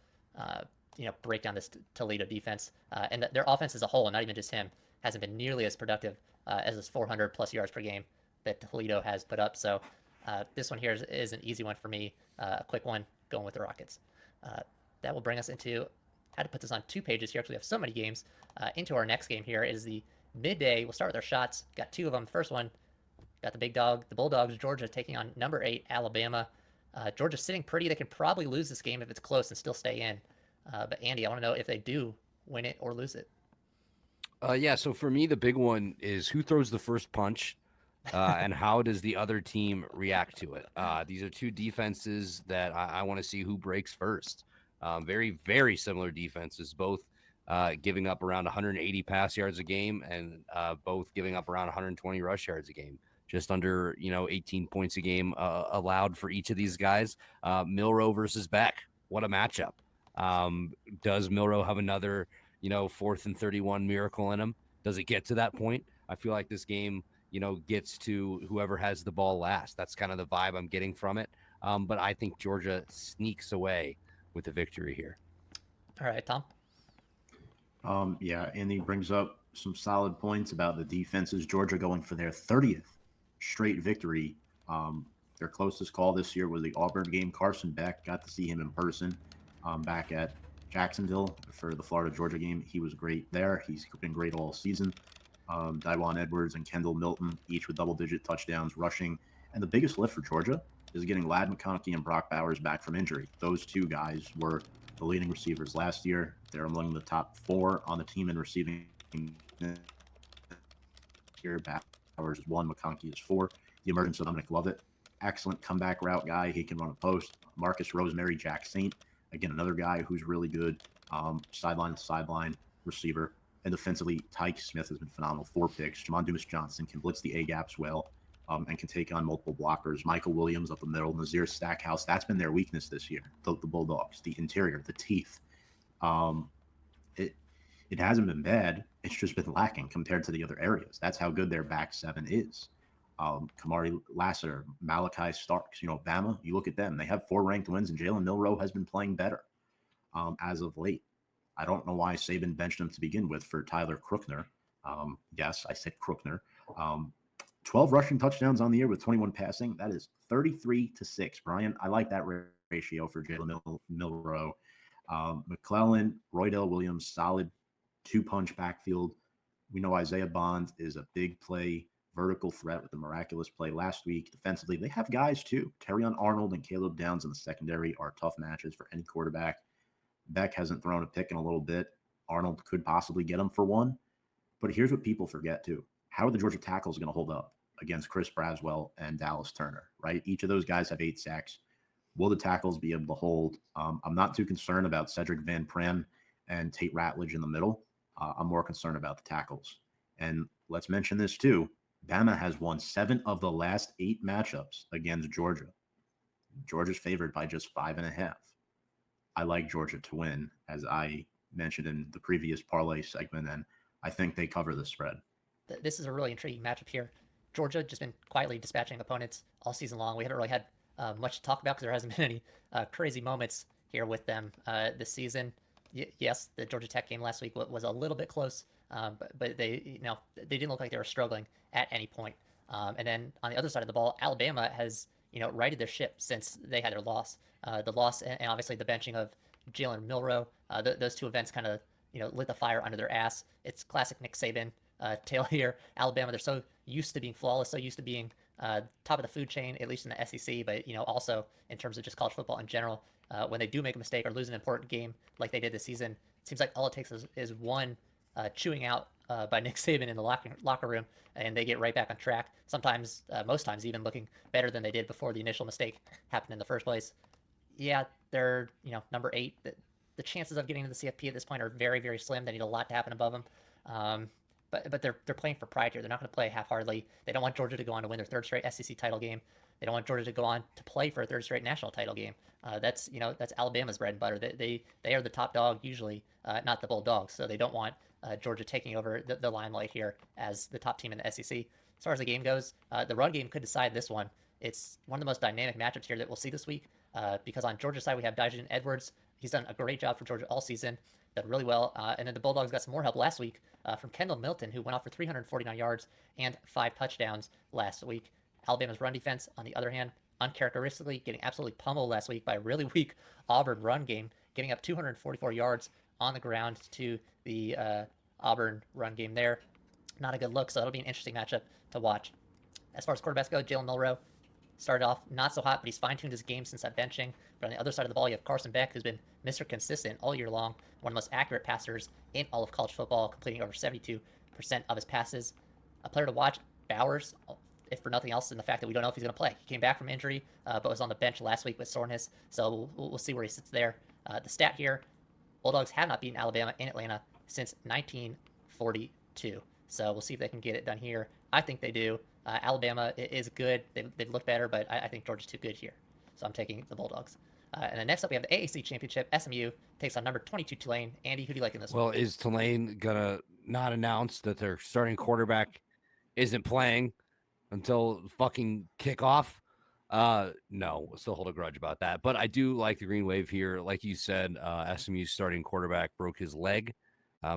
break down this Toledo defense. And their offense as a whole, and not even just him, hasn't been nearly as productive as this 400 plus yards per game that Toledo has put up. So this one here is an easy one for me. A quick one, going with the Rockets. That will bring us into, had to put this on 2 pages here because we have so many games. Into our next game here is the midday. We'll start with our shots. Got 2 of them. First one, got the big dog, the Bulldogs, Georgia, taking on number 8, Alabama. Georgia sitting pretty. They can probably lose this game if it's close and still stay in. But Andy, I want to know if they do win it or lose it. Yeah, so for me, the big one is who throws the first punch and how does the other team react to it. These are 2 defenses that I want to see who breaks first. Very, very similar defenses, both giving up around 180 pass yards a game and both giving up around 120 rush yards a game. Just under, 18 points a game allowed for each of these guys. Milroe versus Beck. What a matchup. Does Milroe have another, 4th and 31 miracle in him? Does it get to that point? I feel like this game, gets to whoever has the ball last. That's kind of the vibe I'm getting from it. But I think Georgia sneaks away with the victory here. All right, Tom. Yeah, Andy brings up some solid points about the defenses. Georgia going for their 30th straight victory. Their closest call this year was the Auburn game. Carson Beck, got to see him in person back at Jacksonville for the Florida-Georgia game. He was great there. He's been great all season. Dywan Edwards and Kendall Milton, each with double-digit touchdowns rushing. And the biggest lift for Georgia is getting Lad McConkey and Brock Bowers back from injury. Those two guys were the leading receivers last year. They're among the top 4 on the team in receiving. Here, Bowers is 1, McConkey is 4. The emergence of Dominic Lovett, excellent comeback route guy. He can run a post. Marcus Rosemary, Jack Saint, again, another guy who's really good, sideline to sideline receiver. And defensively, Tyke Smith has been phenomenal. 4 picks. Jamon Dumas Johnson can blitz the A gaps well, and can take on multiple blockers. Michael Williams up the middle. Nazir Stackhouse, that's been their weakness this year. The Bulldogs, the interior, the teeth. It hasn't been bad. It's just been lacking compared to the other areas. That's how good their back 7 is. Kamari Lassiter, Malachi Starks, Bama, you look at them. They have 4 ranked wins, and Jalen Milroe has been playing better as of late. I don't know why Saban benched him to begin with for Tyler Crookner. Yes, I said Crookner. 12 rushing touchdowns on the year with 21 passing. That is 33-6. Brian, I like that ratio for Jalen Milroe. McClellan, Roydell Williams, solid 2-punch backfield. We know Isaiah Bond is a big play, vertical threat with the miraculous play last week. Defensively, they have guys too. Terrion Arnold and Caleb Downs in the secondary are tough matches for any quarterback. Beck hasn't thrown a pick in a little bit. Arnold could possibly get him for 1. But here's what people forget too. How are the Georgia tackles going to hold up against Chris Braswell and Dallas Turner, right? Each of those guys have 8 sacks. Will the tackles be able to hold? I'm not too concerned about Cedric Van Pran and Tate Ratledge in the middle. I'm more concerned about the tackles. And let's mention this too. Bama has won 7 of the last 8 matchups against Georgia. Georgia's favored by just 5.5. I like Georgia to win, as I mentioned in the previous parlay segment, and I think they cover the spread. This is a really intriguing matchup here. Georgia just been quietly dispatching opponents all season long. We haven't really had much to talk about because there hasn't been any crazy moments here with them this season. Yes, the Georgia Tech game last week was a little bit close, but they didn't look like they were struggling at any point. And then on the other side of the ball, Alabama has righted their ship since they had their loss. The loss and obviously the benching of Jalen Milroe. Those 2 events kind of lit the fire under their ass. It's classic Nick Saban tale here. Alabama, they're so used to being flawless, so used to being top of the food chain, at least in the SEC, but also in terms of just college football in general. When they do make a mistake or lose an important game like they did this season, it seems like all it takes is one chewing out by Nick Saban in the locker room, and they get right back on track. Sometimes, most times, even looking better than they did before the initial mistake happened in the first place. Yeah, they're number 8. The chances of getting to the CFP at this point are very, very slim. They need a lot to happen above them. But they're playing for pride here. They're not going to play half-heartedly. They don't want Georgia to go on to win their 3rd straight SEC title game. They don't want Georgia to go on to play for a 3rd straight national title game. That's Alabama's bread and butter. They are the top dog usually, not the Bulldogs. So they don't want Georgia taking over the limelight here as the top team in the SEC. As far as the game goes, the run game could decide this one. It's one of the most dynamic matchups here that we'll see this week because on Georgia's side we have Daijun Edwards. He's done a great job for Georgia all season. Done really well. And then the Bulldogs got some more help last week from Kendall Milton, who went off for 349 yards and 5 touchdowns last week. Alabama's run defense, on the other hand, uncharacteristically getting absolutely pummeled last week by a really weak Auburn run game, giving up 244 yards on the ground to the Auburn run game there. Not a good look, so it'll be an interesting matchup to watch. As far as quarterbacks go, Jalen Milroe started off not so hot, but he's fine-tuned his game since that benching. But on the other side of the ball, you have Carson Beck, who's been Mr. Consistent all year long, one of the most accurate passers in all of college football, completing over 72% of his passes. A player to watch, Bowers, if for nothing else, in the fact that we don't know if he's going to play. He came back from injury, but was on the bench last week with soreness, so we'll see where he sits there. The stat here, Bulldogs have not beaten Alabama in Atlanta since 1942, so we'll see if they can get it done here. I think they do. Alabama is good. They've looked better, but I think Georgia's too good here. So I'm taking the Bulldogs. And then next up, we have the AAC Championship. SMU takes on number 22 Tulane. Andy, who do you like in this one? Well, is Tulane going to not announce that their starting quarterback isn't playing until fucking kickoff? No, we'll still hold a grudge about that. But I do like the Green Wave here. Like you said, SMU's starting quarterback broke his leg.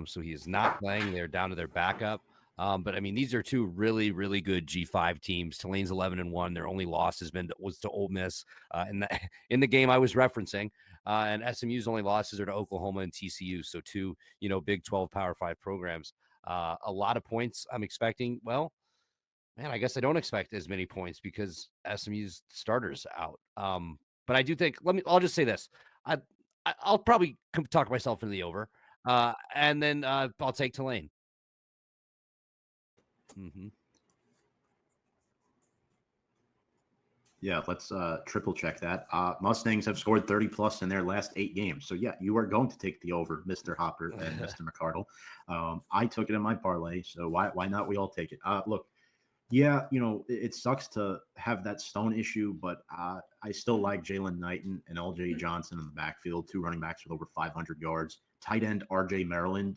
So he is not playing. They're down to their backup. But I mean, these are 2 really, really good G5 teams. Tulane's 11-1. Their only loss was to Ole Miss in the game I was referencing. And SMU's only losses are to Oklahoma and TCU. So 2, Big 12 Power 5 programs. A lot of points I'm expecting. Well, Man, I guess I don't expect as many points because SMU's starters out. But I do think. I'll just say this. I, I'll probably talk myself into the over. And then I'll take Tulane. Mm-hmm. Yeah, let's triple check that. Mustangs have scored 30 plus in their last 8 games. So, yeah, you are going to take the over, Mr. Hopper and Mr. McCardle. I took it in my parlay, so why not we all take it? Look, yeah, it sucks to have that Stone issue, but I still like Jalen Knighton and LJ Johnson in the backfield, 2 running backs with over 500 yards. Tight end RJ Maryland,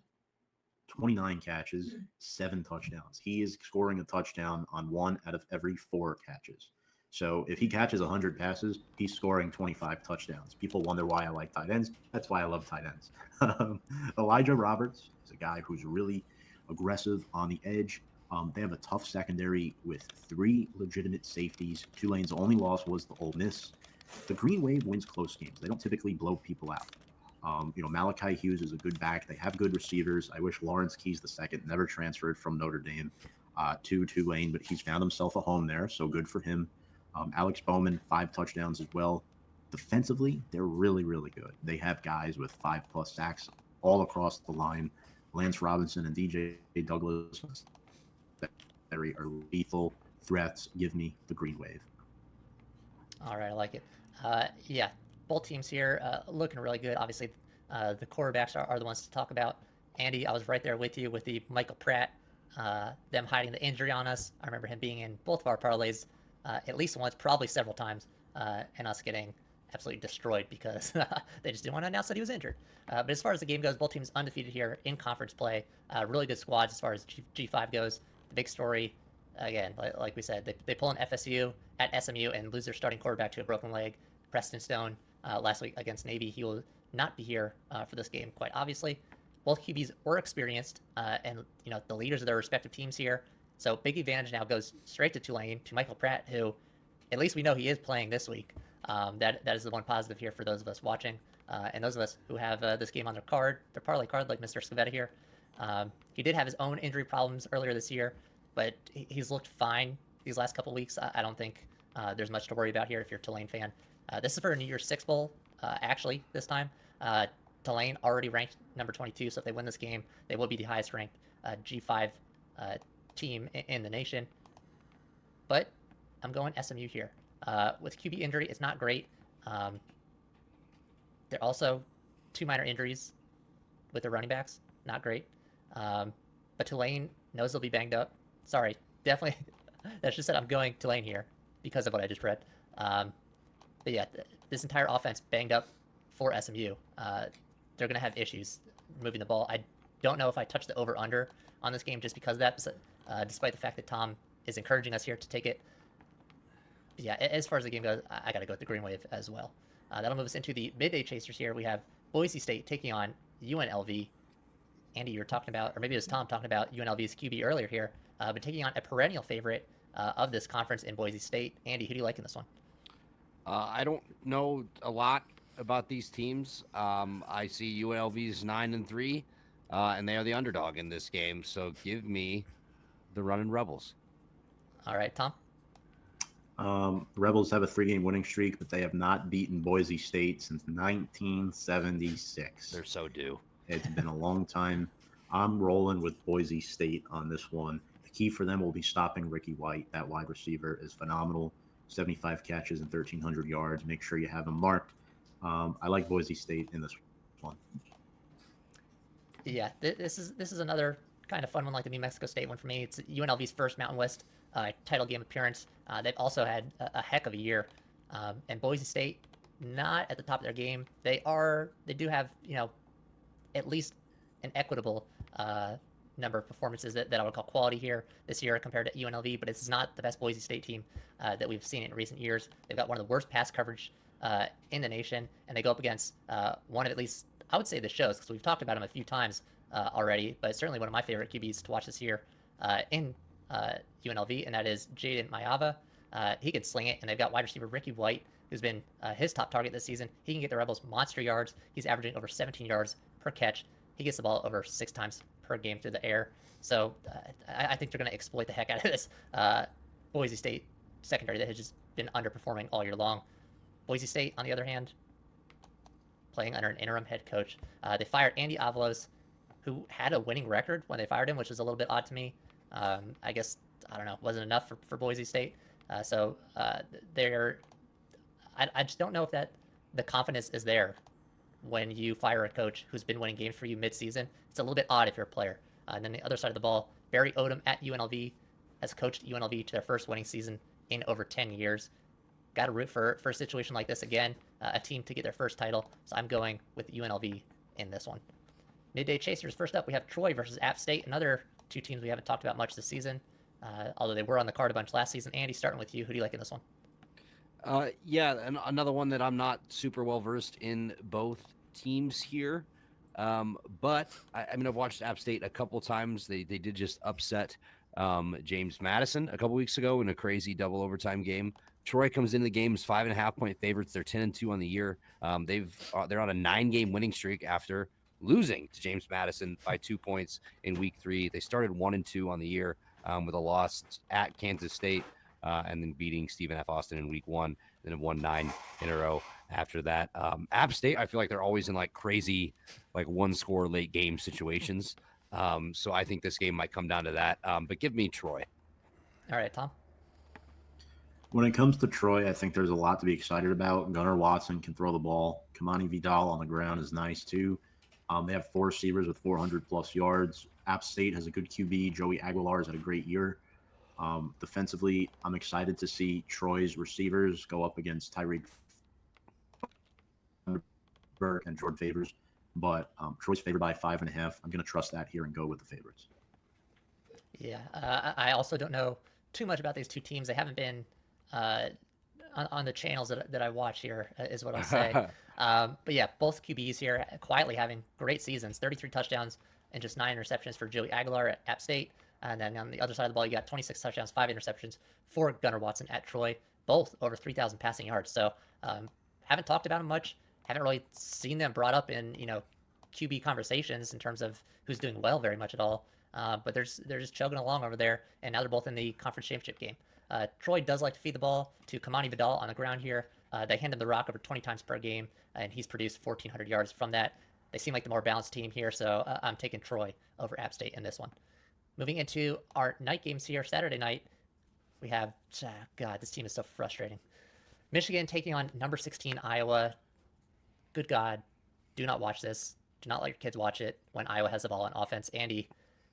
29 catches, 7 touchdowns. He is scoring a touchdown on 1 out of every 4 catches. So if he catches 100 passes, he's scoring 25 touchdowns. People wonder why I like tight ends. That's why I love tight ends. Elijah Roberts is a guy who's really aggressive on the edge. They have a tough secondary with 3 legitimate safeties. Tulane's only loss was the Ole Miss. The Green Wave wins close games. They don't typically blow people out. Malachi Hughes is a good back. They have good receivers. I wish Lawrence Keys II never transferred from Notre Dame to Tulane, but he's found himself a home there, so good for him. Alex Bowman, 5 touchdowns as well. Defensively, they're really, really good. They have guys with 5+ sacks all across the line. Lance Robinson and DJ Douglas are lethal threats. Give me the Green Wave. All right, I like it. Yeah, both teams here looking really good. Obviously, the quarterbacks are the ones to talk about. Andy, I was right there with you with the Michael Pratt, them hiding the injury on us. I remember him being in both of our parlays at least once, probably several times, and us getting absolutely destroyed because they just didn't want to announce that he was injured. But as far as the game goes, both teams undefeated here in conference play. Really good squads as far as G5 goes. The big story, again, like we said, they pull an FSU at SMU and lose their starting quarterback to a broken leg. Preston Stone last week against Navy. He will not be here for this game, quite obviously. Both QBs were experienced, and the leaders of their respective teams here. So big advantage now goes straight to Tulane, to Michael Pratt, who at least we know he is playing this week. That is the one positive here for those of us watching, and those of us who have this game on their parlay card, like Mr. Scavetta here. He did have his own injury problems earlier this year, but he's looked fine these last couple weeks. I don't think there's much to worry about here if you're a Tulane fan. This is for a New Year's Six Bowl, actually, this time. Tulane already ranked number 22, so if they win this game, they will be the highest ranked G5 team in the nation. But I'm going SMU here. With QB injury, it's not great. There are also 2 minor injuries with their running backs. Not great. But Tulane knows they'll be banged up. Sorry, definitely. That's just that I'm going Tulane here because of what I just read. But yeah, this entire offense banged up for SMU. They're going to have issues moving the ball. I don't know if I touch the over-under on this game just because of that, despite the fact that Tom is encouraging us here to take it. But yeah, as far as the game goes, I got to go with the Green Wave as well. That'll move us into the midday chasers here. We have Boise State taking on UNLV. Andy, you were talking about, or maybe it was Tom talking about UNLV's QB earlier here, but taking on a perennial favorite of this conference in Boise State. Andy, who do you like in this one? I don't know a lot about these teams. I see UNLV's 9-3, and they are the underdog in this game. So give me the Running Rebels. All right, Tom. Rebels have a 3-game winning streak, but they have not beaten Boise State since 1976. They're so due. It's been a long time. I'm rolling with Boise State on this one. The key for them will be stopping Ricky White. That wide receiver is phenomenal. 75 catches and 1,300 yards. Make sure you have him marked. I like Boise State in this one. Yeah, this is another kind of fun one like the New Mexico State one for me. It's UNLV's first Mountain West title game appearance. They've also had a heck of a year. And Boise State, not at the top of their game. They do have, at least an equitable number of performances that I would call quality here this year compared to UNLV, but it's not the best Boise State team that we've seen in recent years. They've got one of the worst pass coverage in the nation, and they go up against one of, at least, I would say, the shows, because we've talked about him a few times already, but certainly one of my favorite QBs to watch this year in UNLV, and that is Jaden Mayava. He can sling it, and they've got wide receiver Ricky White, who's been his top target this season. He can get the Rebels monster yards. He's averaging over 17 yards per catch. He gets the ball over 6 times per game through the air. So I think they're going to exploit the heck out of this Boise State secondary that has just been underperforming all year long. Boise State, on the other hand, playing under an interim head coach. They fired Andy Avalos, who had a winning record when they fired him, which was a little bit odd to me. I guess, I don't know, wasn't enough for Boise State. So they're, I just don't know if that the confidence is there when you fire a coach who's been winning games for you mid-season. It's a little bit odd if you're a player. And then the other side of the ball, Barry Odom at UNLV has coached UNLV to their first winning season in over 10 years. Got to root for a situation like this again, a team to get their first title. So I'm going with UNLV in this one. Midday Chasers, first up, we have Troy versus App State, another two teams we haven't talked about much this season, although they were on the card a bunch last season. Andy, starting with you, who do you like in this one? Yeah, and another one that I'm not super well versed in both teams here. But I mean, I've watched App State a couple times. They did just upset James Madison a couple weeks ago in a crazy double overtime game. Troy comes into the game as 5.5-point favorites. They're 10-2 on the year. They're on a 9-game winning streak after losing to James Madison by 2 points in week 3. They started 1-2 on the year with a loss at Kansas State and then beating Stephen F. Austin in week 1. Then have won 9 in a row after that. App State, I feel like they're always in like crazy, like one-score late game situations. So I think this game might come down to that. But give me Troy. All right, Tom. When it comes to Troy, I think there's a lot to be excited about. Gunnar Watson can throw the ball. Kamani Vidal on the ground is nice too. They have 4 receivers with 400-plus yards. App State has a good QB. Joey Aguilar has had a great year. Defensively, I'm excited to see Troy's receivers go up against Tyreek and Jordan Favors. But Troy's favored by 5.5. I'm going to trust that here and go with the favorites. Yeah, I also don't know too much about these two teams. They haven't been on the channels that I watch here, is what I'll say. But yeah, both QBs here quietly having great seasons. 33 touchdowns and just 9 interceptions for Joey Aguilar at App State. And then on the other side of the ball, you got 26 touchdowns, 5 interceptions for Gunnar Watson at Troy, both over 3,000 passing yards. So haven't talked about them much. Haven't really seen them brought up in, QB conversations in terms of who's doing well very much at all. But they're just chugging along over there, and now they're both in the conference championship game. Troy does like to feed the ball to Kamani Vidal on the ground here. They hand him the rock over 20 times per game, and he's produced 1,400 yards from that. They seem like the more balanced team here, so I'm taking Troy over App State in this one. Moving into our night games here, Saturday night, we have, God, this team is so frustrating. Michigan taking on number 16 Iowa. Good God, do not watch this. Do not let your kids watch it when Iowa has the ball on offense. Andy,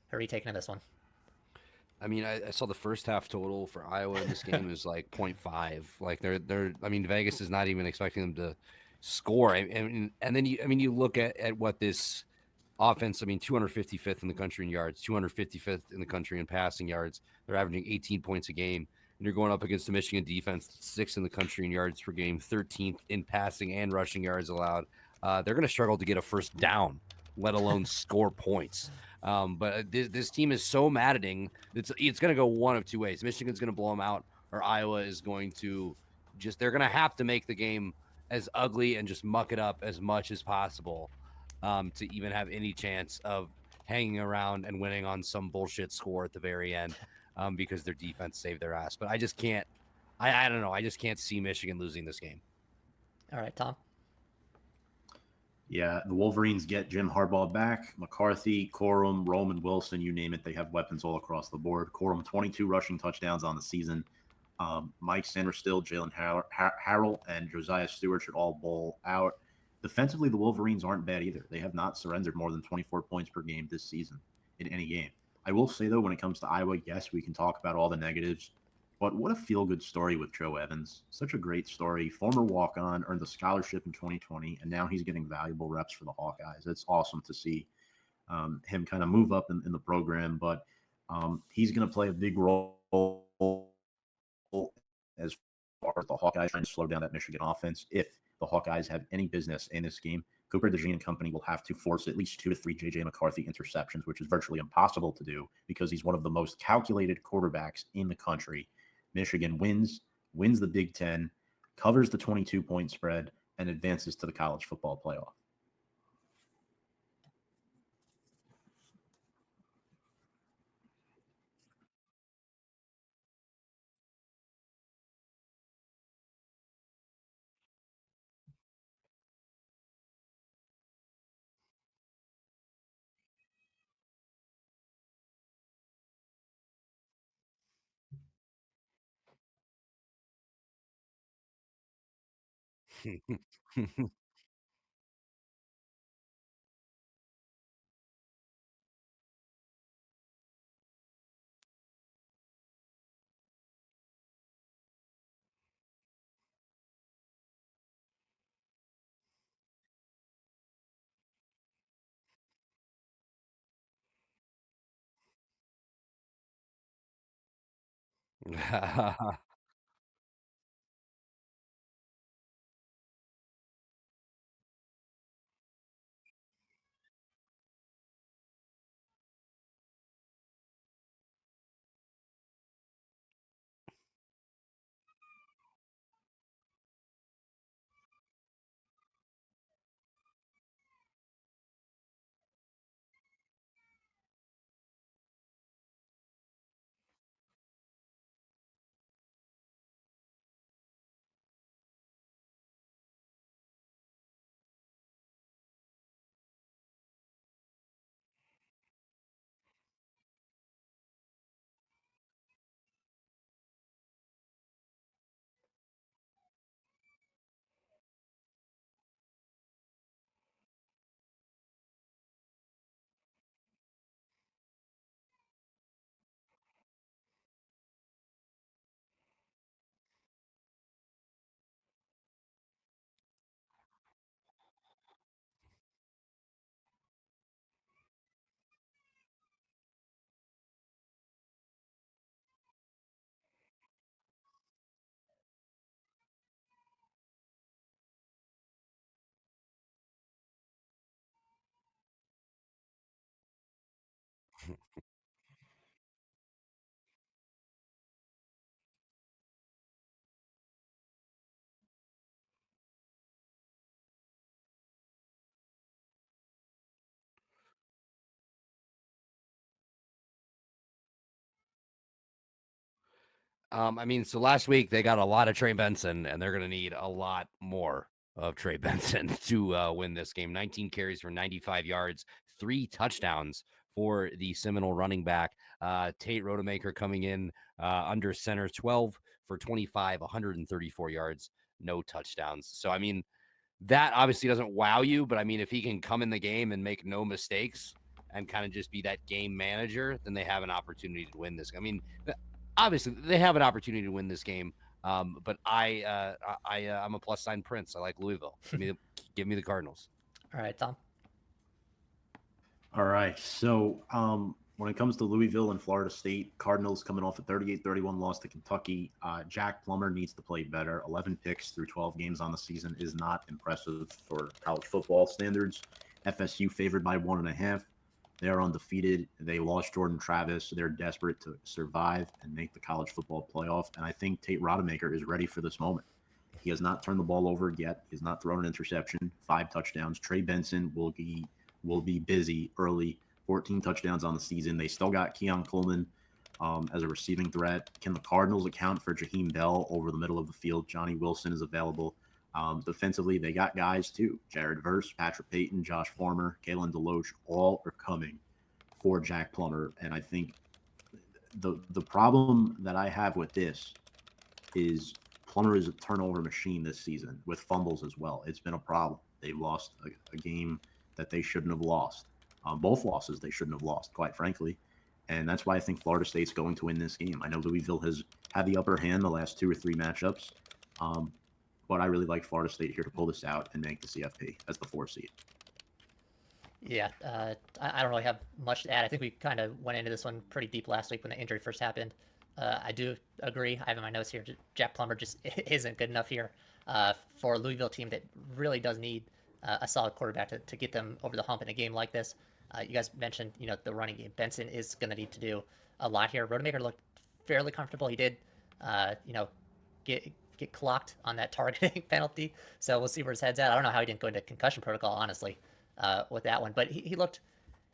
who are you taking in this one? I mean, I saw the first half total for Iowa in this game is like 0.5. Like they're. I mean, Vegas is not even expecting them to score. And then you look at what this offense. I mean, 255th in the country in yards, 255th in the country in passing yards. They're averaging 18 points a game. And you're going up against the Michigan defense, 6th in the country in yards per game, 13th in passing and rushing yards allowed. They're going to struggle to get a first down, let alone score points. But this team is so maddening. It's going to go one of two ways. Michigan's going to blow them out, or Iowa is going to they're going to have to make the game as ugly and just muck it up as much as possible to even have any chance of hanging around and winning on some bullshit score at the very end because their defense saved their ass. But I just can't. I don't know. I just can't see Michigan losing this game. All right, Tom. Yeah, the Wolverines get Jim Harbaugh back. McCarthy, Corum, Roman Wilson, you name it. They have weapons all across the board. Corum, 22 rushing touchdowns on the season. Mike Sanderstill, Jalen Harrell, and Josiah Stewart should all bowl out. Defensively, the Wolverines aren't bad either. They have not surrendered more than 24 points per game this season in any game. I will say, though, when it comes to Iowa, yes, we can talk about all the negatives. But what a feel-good story with Joe Evans. Such a great story. Former walk-on, earned a scholarship in 2020, and now he's getting valuable reps for the Hawkeyes. It's awesome to see him kind of move up in the program. But he's going to play a big role as far as the Hawkeyes trying to slow down that Michigan offense. If the Hawkeyes have any business in this game, Cooper DeJean and company will have to force at least 2 to 3 J.J. McCarthy interceptions, which is virtually impossible to do because he's one of the most calculated quarterbacks in the country. Michigan wins the Big Ten, covers the 22-point spread, and advances to the college football playoff. I mean, so last week they got a lot of Trey Benson, and they're going to need a lot more of Trey Benson to win this game. 19 carries for 95 yards, 3 touchdowns for the Seminole running back. Tate Rodemaker coming in under center, 12 for 25, 134 yards, no touchdowns. So, I mean, that obviously doesn't wow you, but I mean, if he can come in the game and make no mistakes and kind of just be that game manager, then they have an opportunity to win this. I mean, obviously they have an opportunity to win this game. But I'm a plus sign Prince. I like Louisville. Give me the Cardinals. All right, Tom. All right. So when it comes to Louisville and Florida State, Cardinals coming off a 38-31 loss to Kentucky. Jack Plummer needs to play better. 11 picks through 12 games on the season is not impressive for college football standards. FSU favored by 1.5. They are undefeated. They lost Jordan Travis. They're desperate to survive and make the college football playoff. And I think Tate Rodemaker is ready for this moment. He has not turned the ball over yet. He has not thrown an interception. 5 touchdowns. Trey Benson will be busy early. 14 touchdowns on the season. They still got Keon Coleman as a receiving threat. Can the Cardinals account for Jaheim Bell over the middle of the field? Johnny Wilson is available. Defensively, they got guys too. Jared Verse, Patrick Payton, Josh Former, Kalen DeLoach, all are coming for Jack Plummer. And I think the problem that I have with this is Plummer is a turnover machine this season with fumbles as well. It's been a problem. They lost a game that they shouldn't have lost. Both losses they shouldn't have lost, quite frankly. And that's why I think Florida State's going to win this game. I know Louisville has had the upper hand the last 2 or 3 matchups, but I really like Florida State here to pull this out and make the CFP as the 4 seed. Yeah, I don't really have much to add. I think we kind of went into this one pretty deep last week when the injury first happened. I do agree. I have in my notes here, Jack Plummer just isn't good enough here for a Louisville team that really does need a solid quarterback to get them over the hump in a game like this. You guys mentioned, the running game. Benson is going to need to do a lot here. Rodemaker looked fairly comfortable. He did, get clocked on that targeting penalty. So we'll see where his head's at. I don't know how he didn't go into concussion protocol, honestly, with that one. But he looked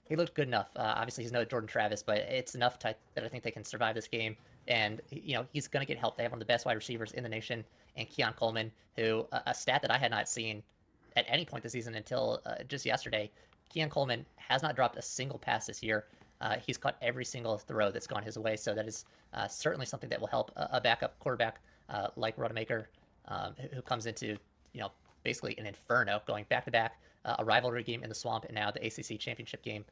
good enough. Obviously, he's no Jordan Travis, but it's enough that I think they can survive this game. And he's going to get help. They have one of the best wide receivers in the nation, and Keon Coleman, who a stat that I had not seen at any point this season until just yesterday. Keon Coleman has not dropped a single pass this year. He's caught every single throw that's gone his way. So that is certainly something that will help a backup quarterback like Rodemaker, who comes into basically an inferno, going back to back, a rivalry game in the Swamp, and now the ACC championship game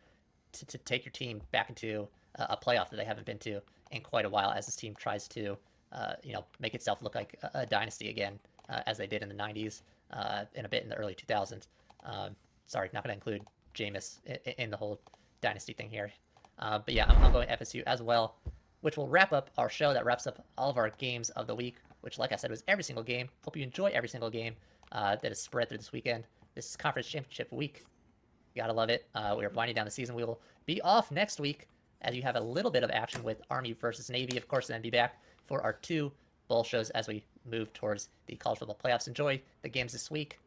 to take your team back into a playoff that they haven't been to in quite a while, as this team tries to make itself look like a dynasty again, as they did in the 90s, and a bit in the early 2000s. Sorry, not going to include Jameis in the whole dynasty thing here. But yeah, I'm going FSU as well, which will wrap up our show. That wraps up all of our games of the week, which, like I said, was every single game. Hope you enjoy every single game that is spread through this weekend. This is conference championship week. You gotta love it. We are winding down the season. We will be off next week as you have a little bit of action with Army versus Navy, of course, and then be back for our 2 bowl shows as we move towards the college football playoffs. Enjoy the games this week.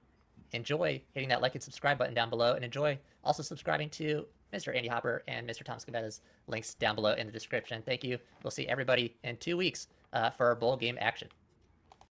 Enjoy hitting that like and subscribe button down below, and enjoy also subscribing to Mr. Andy Hopper and Mr. Thomas Gavetta's links down below in the description. Thank you. We'll see everybody in 2 weeks for our bowl game action.